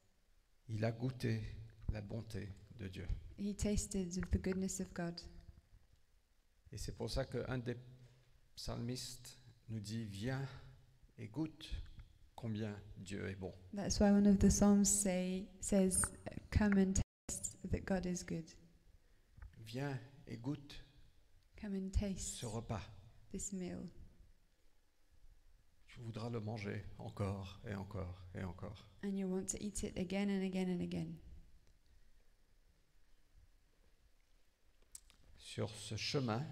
Il a goûté la bonté de Dieu. He tasted of the goodness of God. Et c'est pour ça qu'un des psalmistes nous dit, viens et goûte combien Dieu est bon. That's why one of the Psalms says, come and taste that God is good. Viens et goûte Come and taste ce repas. this meal. Tu voudras le manger encore et encore et encore. And you want to eat it again and again and again. Sur ce chemin,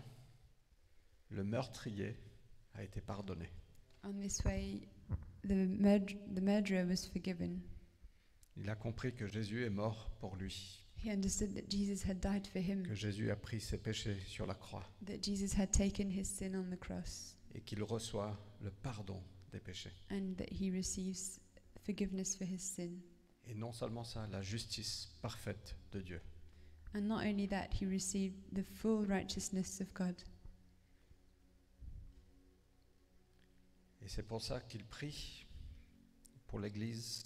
le meurtrier a été pardonné. On this way, the murderer was forgiven. Il a compris que Jésus est mort pour lui, He understood that Jesus had died for him, que Jésus a pris ses péchés sur la croix that Jesus had taken his sin on the cross, et qu'il reçoit le pardon des péchés. and that he receives forgiveness for his sin. Et non seulement ça, la justice parfaite de Dieu. And not only that, he received the full righteousness of God. Et c'est pour ça qu'il prie pour l'église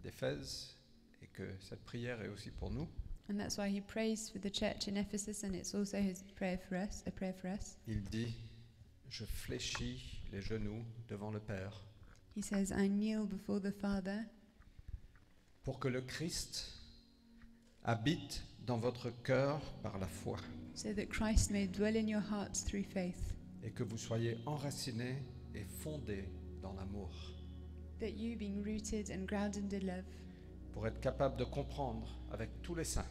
d'Éphèse et que cette prière est aussi pour nous. And that's why he prays for the church in Ephesus, and it's also his prayer for us, a prayer for us. Il dit, je fléchis les genoux devant le Père He says, I kneel before the Father pour que le Christ habite dans votre cœur par la foi so that Christ may dwell in your hearts through faith, et que vous soyez enracinés et fondés dans l'amour that you, being rooted and grounded in love, pour être capable de comprendre avec tous les saints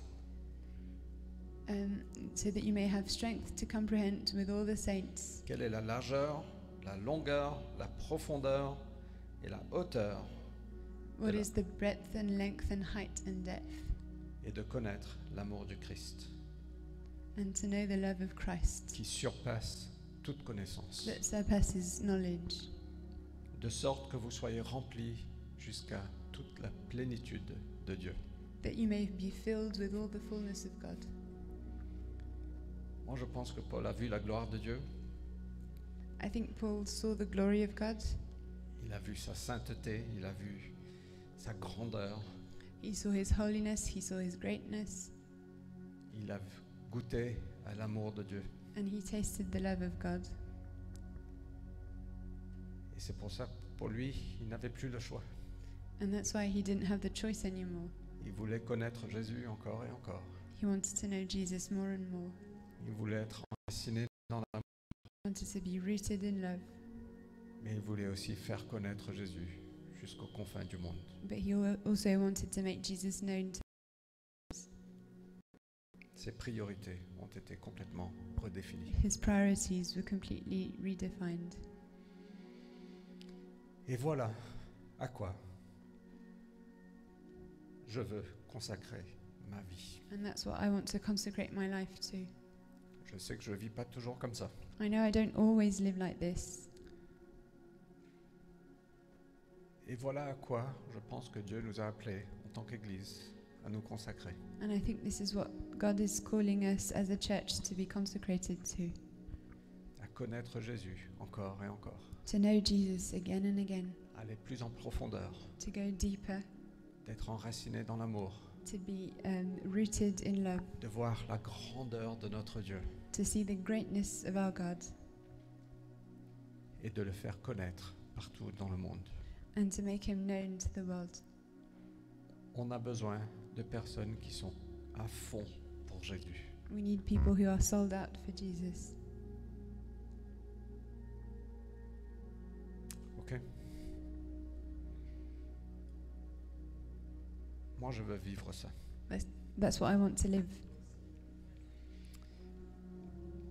so that you may have strength to comprehend with all the saints quelle est la largeur, la longueur, la profondeur et la hauteur what Voilà. is the breadth and length and height and depth, et de connaître l'amour du Christ and to know the love of Christ qui surpasse toute connaissance, that surpasses knowledge, de sorte que vous soyez remplis jusqu'à toute la plénitude de Dieu. that you may be filled with all the fullness of God. Moi, je pense que Paul a vu la gloire de Dieu, I think Paul saw the glory of God. il a vu sa sainteté, il a vu sa grandeur, He saw his holiness, he saw his greatness, il a goûté à l'amour de Dieu. and he tasted the love of God. Et c'est pour ça que pour lui, il n'avait plus le choix. And that's why he didn't have the choice anymore. Il voulait connaître Jésus encore et encore. He wanted to know Jesus more and more. Il voulait être enraciné dans l'amour, He wanted to be rooted in love. mais il voulait aussi faire connaître Jésus jusqu'aux confins du monde. But he also wanted to make Jesus known to Ses priorités ont été complètement redéfinies. his priorities were completely redefined. Et voilà à quoi je veux consacrer ma vie. And that's what I want to consecrate my life to. Je sais que je ne vis pas toujours comme ça. I know I don't always live like this. Et voilà à quoi je pense que Dieu nous a appelés en tant qu'Église à nous consacrer. And I think this is what God is calling us as a church to be consecrated to. À connaître Jésus encore et encore. To know Jesus again and again. Aller plus en profondeur. To go deeper. D'être enraciné dans l'amour. To be rooted in love. De voir la grandeur de notre Dieu. To see the greatness of our God. Et de le faire connaître partout dans le monde. And to make him known to the world. On a besoin de personnes qui sont à fond pour Jésus. We need people who are sold out for Jesus. Ok? Moi, je veux vivre ça. That's what I want to live.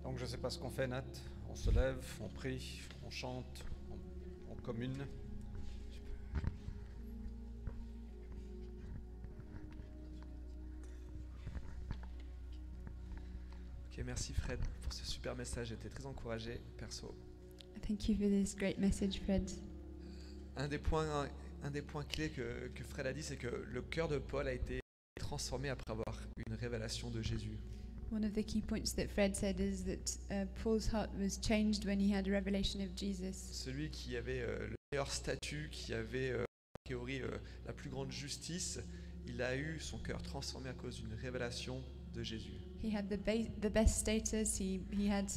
Donc, je ne sais pas ce qu'on fait, Nat. On se lève, on prie, on chante, on commune. Ok, merci Fred pour ce super message, j'ai été très encouragé, perso. Thank you for this great message, Fred. Un des points clés que Fred a dit, c'est que le cœur de Paul a été transformé après avoir eu révélation de Jésus. One of the key points that Fred said is that Paul's heart was changed when he had a revelation of Jesus. Celui qui avait le meilleur statut, qui avait a priori la plus grande justice, il a eu son cœur transformé à cause d'une révélation de Jésus. He had the best status. He had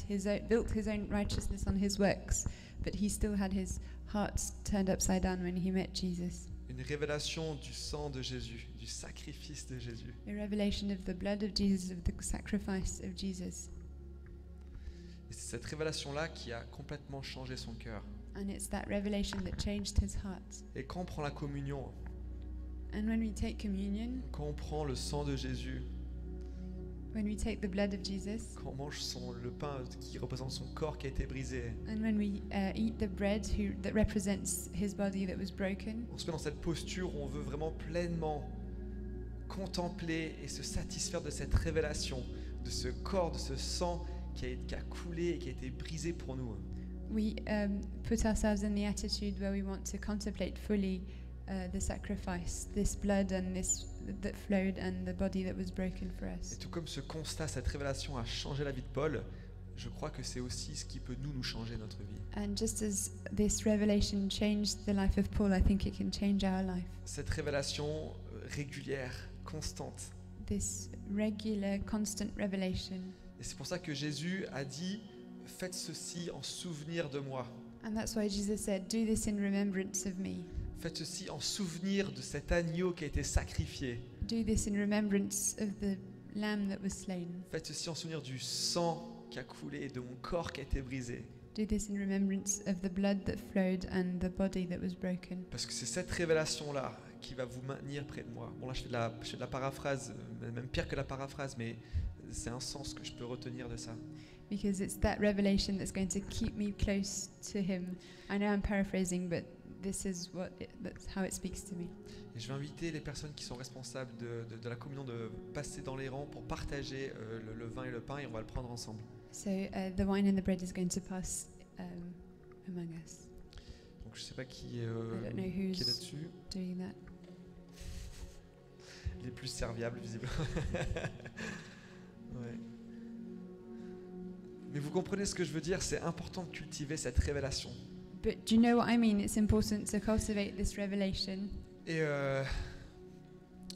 built his own righteousness on his works, but he still had his heart turned upside down when he met Jesus. Une révélation du sang de Jésus, du sacrifice de Jésus. A revelation of the blood of Jesus, of the sacrifice of Jesus. Et c'est cette révélation-là qui a complètement changé son cœur. And it's that revelation that changed his heart. Et quand on prend la communion, And when we take communion, quand on prend le sang de Jésus, when we take the blood of Jesus, quand on mange le pain qui représente son corps qui a été brisé, and when we eat the bread that represents his body that was broken, on se met dans cette posture où on veut vraiment pleinement contempler et se satisfaire de cette révélation, de ce corps, de ce sang qui a coulé et qui a été brisé pour nous. we put ourselves in the attitude where we want to contemplate fully the sacrifice, this blood and this that flowed and the body that was broken for Et us. tout comme ce constat, cette révélation a changé la vie de Paul, je crois que c'est aussi ce qui peut nous changer notre vie. And just as this revelation changed the life of Paul, I think it can change our life. Cette révélation régulière, constante. This regular, constant revelation. Et c'est pour ça que Jésus a dit « Faites ceci en souvenir de moi ». And that's why Jesus said, "Do this in remembrance of me." Faites ceci en souvenir de cet agneau qui a été sacrifié. Do this in remembrance of the lamb that was slain. Faites ceci en souvenir du sang qui a coulé et de mon corps qui a été brisé. Do this in remembrance of the blood that flowed and the body that was broken. Parce que c'est cette révélation-là qui va vous maintenir près de moi. Bon là je fais de la paraphrase, même pire que la paraphrase, mais c'est un sens que je peux retenir de ça. Because it's that revelation that's going to keep me close to him. I know I'm paraphrasing, but this is that's how it speaks to me. Et je vais inviter les personnes qui sont responsables de la communion de passer dans les rangs pour partager le vin et le pain et on va le prendre ensemble. So the wine and the bread is going to pass among us. Donc je sais pas qui I don't know est who's là-dessus. doing that. Les plus serviables, visiblement. Ouais. Mais vous comprenez ce que je veux dire, c'est important de cultiver cette révélation. But do you know what I mean? It's important to cultivate this revelation. Et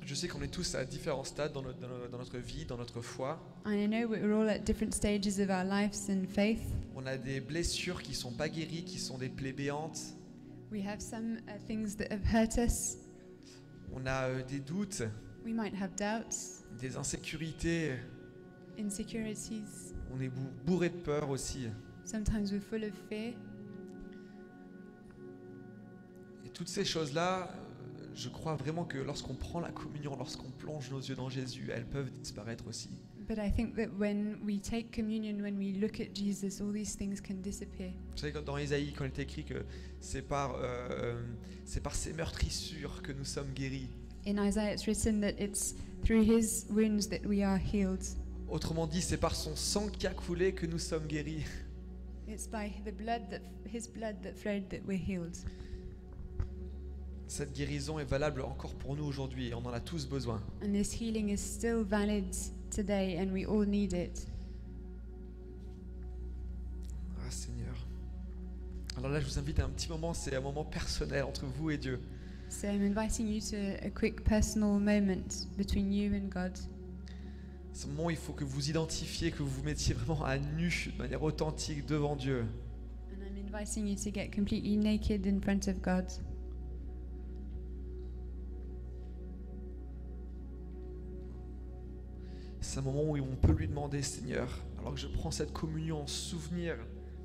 je sais qu'on est tous à différents stades dans notre vie, dans notre foi. And I know we're all at different stages of our lives and faith. On a des blessures qui sont pas guéries, qui sont des plaies béantes. We have some things that have hurt us. On a des doutes, We might have doubts, des insécurités. insecurities. On est bourré de peur aussi. Sometimes we're full of fear. Et toutes ces choses-là, je crois vraiment que lorsqu'on prend la communion, lorsqu'on plonge nos yeux dans Jésus, elles peuvent disparaître aussi. But I think that when we take communion, when we look at Jesus, all these things can disappear. Vous savez, dans Isaïe, quand il est écrit que c'est par ces meurtrissures que nous sommes guéris. In Isaiah, it's written that it's through his wounds that we are healed. Autrement dit, c'est par son sang qui a coulé que nous sommes guéris. It's by his blood that flowed that we're healed. Cette guérison est valable encore pour nous aujourd'hui et on en a tous besoin. And this healing is still valid today, and we all need it. Ah Seigneur. Alors là, je vous invite à un petit moment, c'est un moment personnel entre vous et Dieu. So I'm inviting you to a quick personal moment between you and God. Ce moment où il faut que vous identifiez, que vous vous mettiez vraiment à nu, de manière authentique devant Dieu. And I'm inviting you to get completely naked in front of God. C'est un moment où on peut lui demander, Seigneur, alors que je prends cette communion en souvenir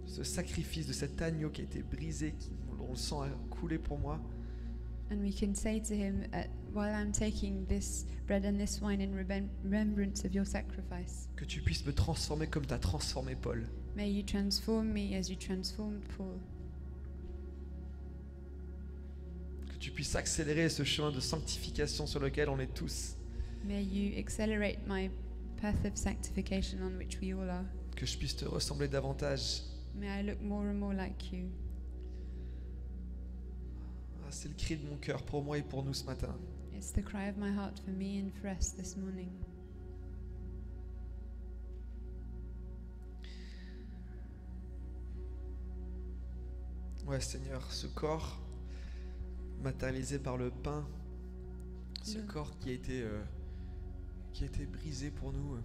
de ce sacrifice, de cet agneau qui a été brisé, dont le sang a coulé pour moi. And we can say to him, while I'm taking this bread and this wine in remembrance of your sacrifice, Que tu puisses me transformer comme tu as transformé Paul. may you transform me as you transformed Paul. Que tu puisses accélérer ce chemin de sanctification sur lequel on est tous. May you accelerate my path of sanctification on which we all are. Que je puisse te ressembler davantage. May I look more and more like you. Ah, c'est le cri de mon cœur pour moi et pour nous ce matin. It's the cry of my heart for me and for us this morning. Ouais, Seigneur, ce corps matérialisé par le pain, ce Le- corps qui a été brisé pour nous.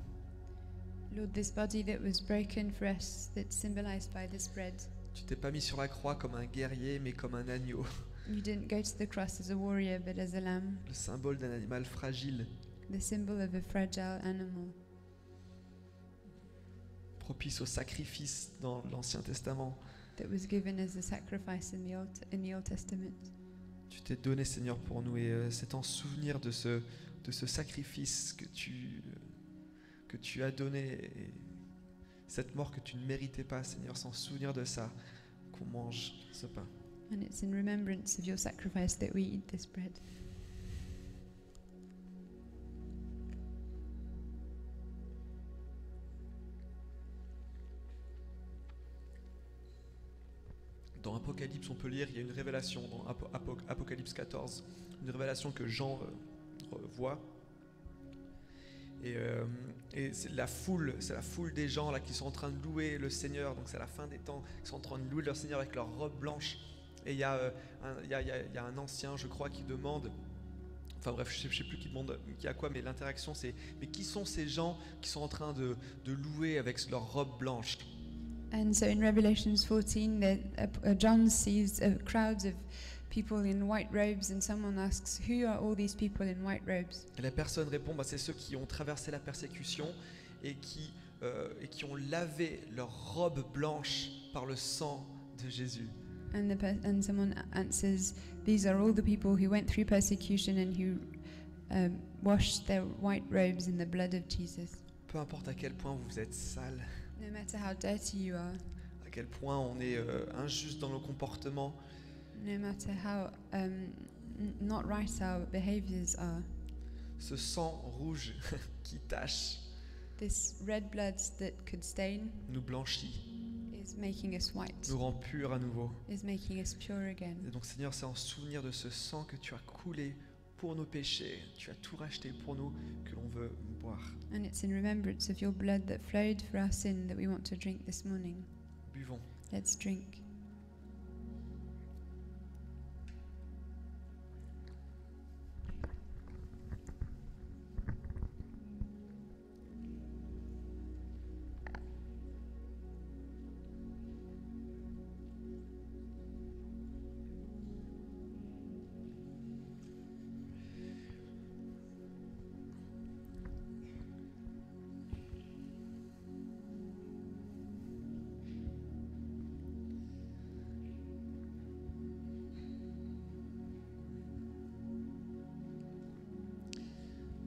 Lord, this body that was broken for us, that's symbolized by this bread. Tu t'es pas mis sur la croix comme un guerrier, mais comme un agneau, You didn't go to the cross as a warrior, but as a lamb, le symbole d'un animal fragile, the symbol of a fragile animal, propice au sacrifice dans l'Ancien Testament. that was given as a sacrifice in the Old Testament. Tu t'es donné, Seigneur, pour nous, et c'est en souvenir de ce sacrifice que tu as donné, et cette mort que tu ne méritais pas, Seigneur, c'est en souvenir de ça qu'on mange ce pain. And it's in remembrance of your sacrifice that we eat this bread. Dans Apocalypse, on peut lire, il y a une révélation dans Apocalypse 14, une révélation que Jean voit. Et c'est la foule des gens là qui sont en train de louer le Seigneur. Donc c'est la fin des temps, qui sont en train de louer leur Seigneur avec leurs robes blanches. Et il y a un ancien, je crois, qui demande. Enfin bref, je sais plus qui demande qui a quoi, mais l'interaction c'est, mais qui sont ces gens qui sont en train de louer avec leurs robes blanches? And so in Revelations 14, John sees crowds of people in white robes, and someone asks, who are all these people in white robes? Et la personne répond, c'est ceux qui ont traversé la persécution et qui ont lavé leurs robes blanches par le sang de Jésus. And someone answers, these are all the people who went through persecution and who washed their white robes in the blood of Jesus. Peu importe à quel point vous êtes sale, No matter how dirty you are, à quel point on est injuste dans nos comportements, no matter how not right our behaviors are, ce sang rouge qui tache this red blood that could stain nous blanchit, is making us white, nous rend purs à nouveau. is making us pure again. Et donc Seigneur, c'est en souvenir de ce sang que tu as coulé pour nos péchés, tu as tout racheté pour nous, que l'on veut boire. And it's in remembrance of your blood that flowed for our sin that we want to drink this morning. Buvons. Let's drink.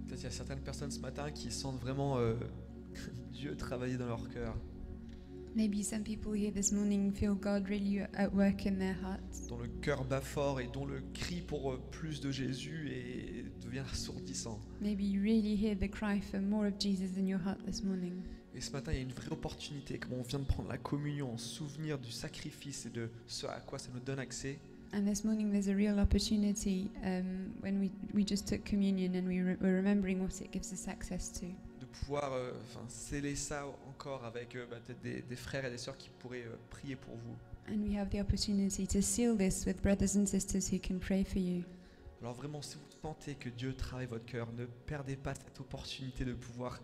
Peut-être il y a certaines personnes ce matin qui sentent vraiment Dieu travailler dans leur cœur, Maybe some people here this morning feel God really at work in their hearts, dont le cœur bat fort et dont le cri pour plus de Jésus devient assourdissant. maybe you really hear the cry for more of Jesus in your heart this morning. Et ce matin, il y a une vraie opportunité, comme on vient de prendre la communion en souvenir du sacrifice et de ce à quoi ça nous donne accès. And this morning there's a real opportunity when we just took communion and we're remembering what it gives us access to. De pouvoir sceller ça encore avec peut-être des frères et des sœurs qui pourraient prier pour vous. And we have the opportunity to seal this with brothers and sisters who can pray for you. Alors vraiment, si vous sentez que Dieu travaille votre cœur, ne perdez pas cette opportunité de pouvoir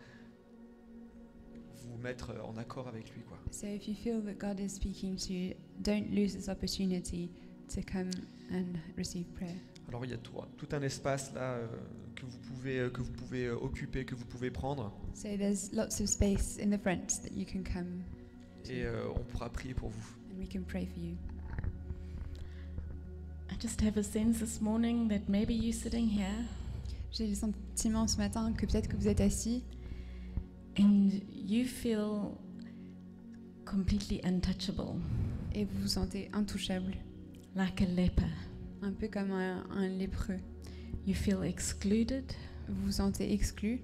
vous mettre en accord avec lui, quoi. So if you feel that God is speaking to you, don't lose this opportunity to come and receive prayer. Alors il y a tout un espace là que vous pouvez occuper, que vous pouvez prendre, So there's lots of space in the front that you can come et on pourra prier pour vous. and we can pray for you. I just have a sense this morning that maybe you're sitting here J'ai le sentiment ce matin que peut-être que vous êtes assis and you feel completely untouchable, et vous vous sentez intouchable, like a leper. un peu comme un lépreux. You feel excluded. Vous vous sentez exclu,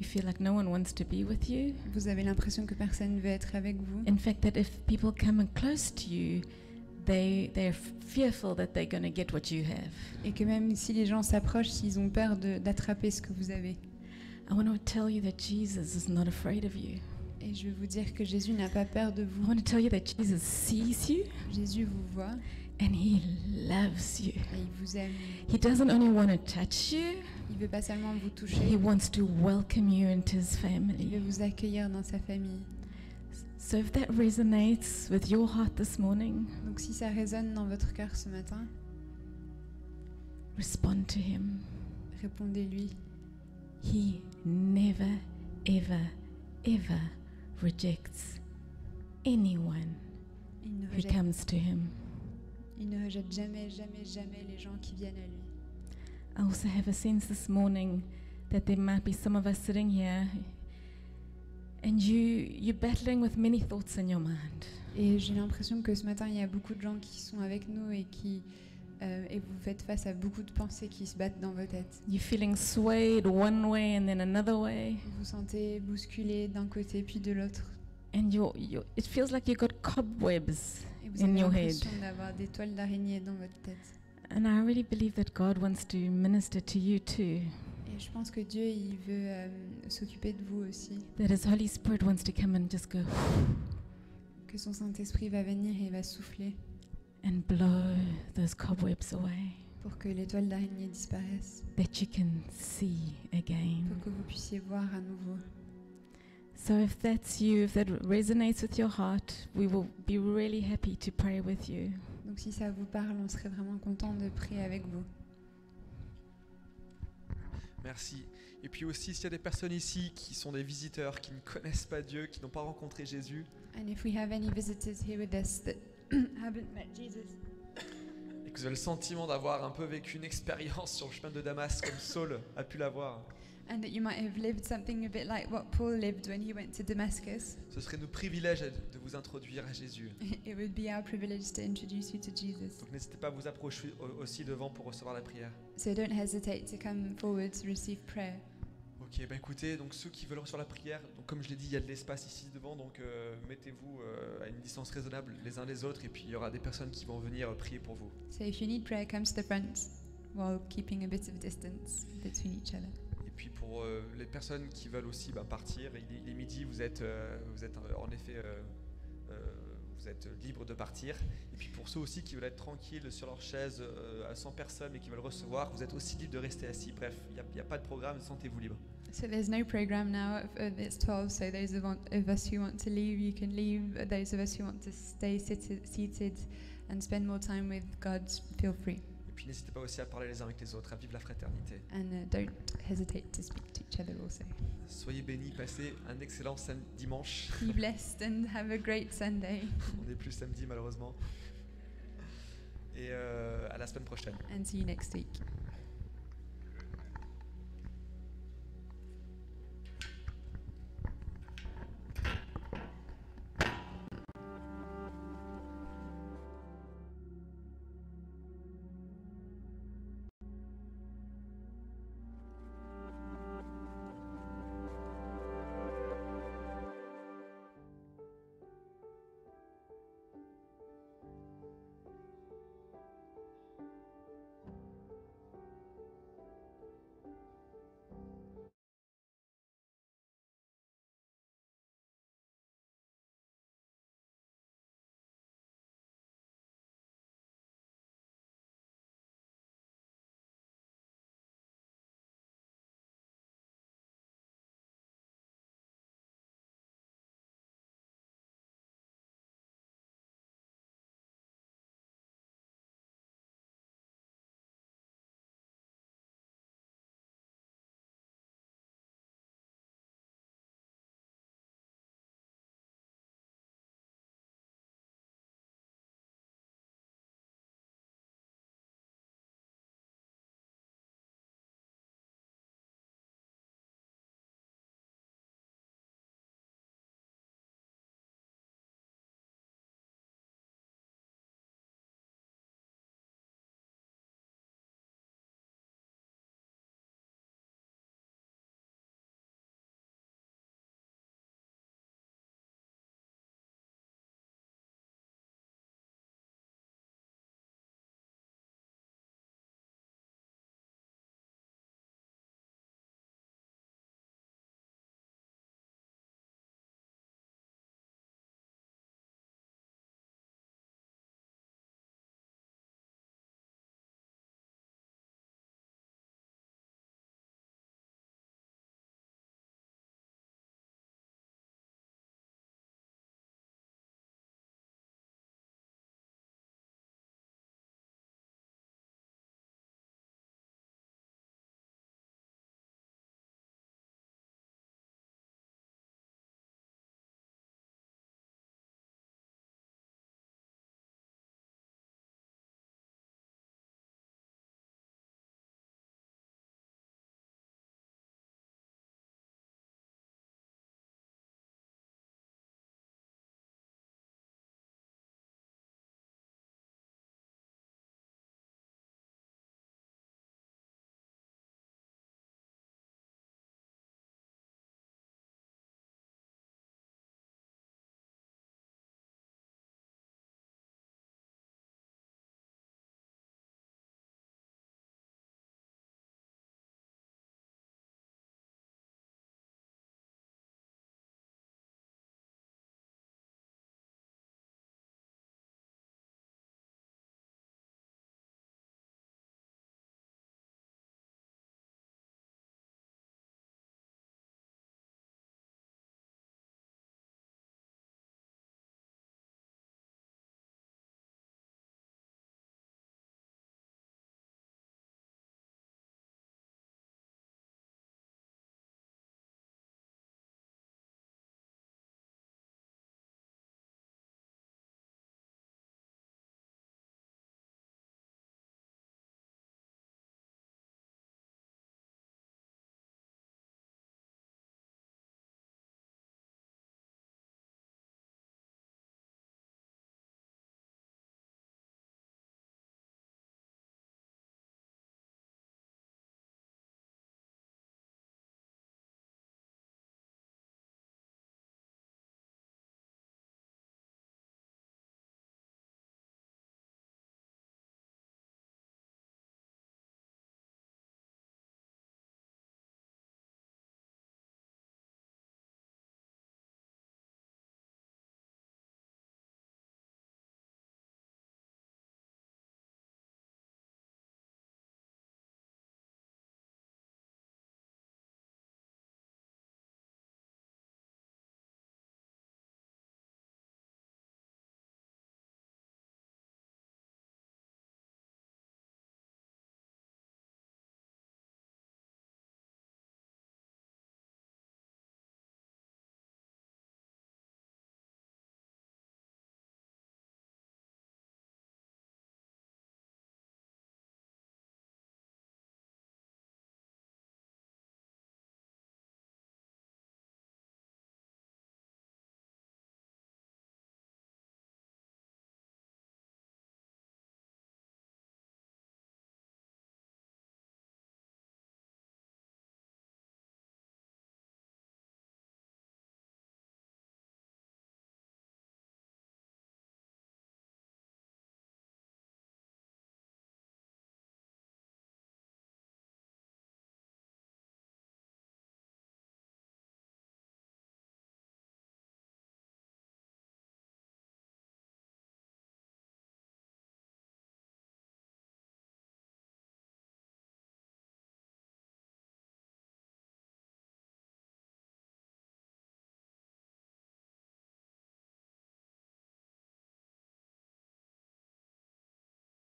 You feel like no one wants to be with you. vous avez l'impression que personne ne veut être avec vous. In fact, that if people come close to you, they're fearful that they're going to get what you have. Et que même si les gens s'approchent, ils ont peur d'attraper ce que vous avez. I want to tell you that Jesus is not afraid of you. Et je veux vous dire que Jésus n'a pas peur de I vous. want to tell you that Jesus sees you Jésus vous voit and he loves you. et il vous aime. He doesn't only want to touch you, Il veut pas seulement vous he toucher, wants to welcome you into his il veut family. vous accueillir dans sa famille. So if that resonates with your heart this morning, Donc si ça résonne dans votre cœur ce matin, respond to him. répondez-lui. He never, ever, ever rejects anyone Il ne who rejette, comes to him. il ne rejette jamais, jamais, jamais les gens qui viennent à lui. I also have a sense this morning that there might be some of us sitting here and you're battling with many thoughts in your mind. Et j'ai l'impression que ce matin, il y a beaucoup de gens qui sont avec nous et et vous faites face à beaucoup de pensées qui se battent dans vos têtes. You're feeling swayed one way and then another way, Vous vous sentez bousculé d'un côté puis de l'autre. and it feels like you've got cobwebs Et vous in avez your l'impression head. d'avoir des toiles d'araignée dans votre tête. And I really believe that God wants to minister to you too, Et je pense que Dieu, il veut s'occuper de vous aussi. that His Holy Spirit wants to come and just go Que son Saint-Esprit va venir et va souffler and blow those cobwebs away, pour que les toiles d'araignée disparaissent. that you can see again. Pour que vous puissiez voir à nouveau. So if that's you, if that resonates with your heart, we will be really happy to pray with you. Donc si ça vous parle, on serait vraiment content de prier avec vous. Merci. Et puis aussi, s'il y a des personnes ici qui sont des visiteurs, qui ne connaissent pas Dieu, qui n'ont pas rencontré Jésus, And if we have any visitors here with us that haven't met Jesus, et que vous avez le sentiment d'avoir un peu vécu une expérience sur le chemin de Damas, comme Saul a pu l'avoir, and that you might have lived something a bit like what Paul lived when he went to Damascus, ce serait nos privilèges de vous introduire à Jésus. it would be our privilege to introduce you to Jesus. Donc n'hésitez pas à vous approcher aussi devant pour recevoir la prière. So don't hesitate to come forward to receive prayer. Ok, bah écoutez, donc ceux qui veulent recevoir la prière, donc comme je l'ai dit, il y a de l'espace ici devant, donc mettez-vous à une distance raisonnable les uns des autres, et puis il y aura des personnes qui vont venir prier pour vous. So if you need prayer, come to the front while keeping a bit of distance between each other. Et puis pour les personnes qui veulent aussi partir, il est midi, vous êtes en effet vous êtes libre de partir. Et puis pour ceux aussi qui veulent être tranquilles sur leur chaise à 100 personnes et qui veulent recevoir, vous êtes aussi libre de rester assis. Bref, il n'y a pas de programme, sentez-vous libre. So there's no program now. It's 12. So those of us who want to leave, you can leave. Those of us who want to stay seated and spend more time with God, feel free. Et puis n'hésitez pas aussi à parler les uns avec les autres, à vivre la fraternité. And don't hesitate to speak to each other also. Soyez bénis, passez un excellent dimanche. Be blessed and have a great Sunday. On n'est plus samedi malheureusement. Et à la semaine prochaine. And see you next week.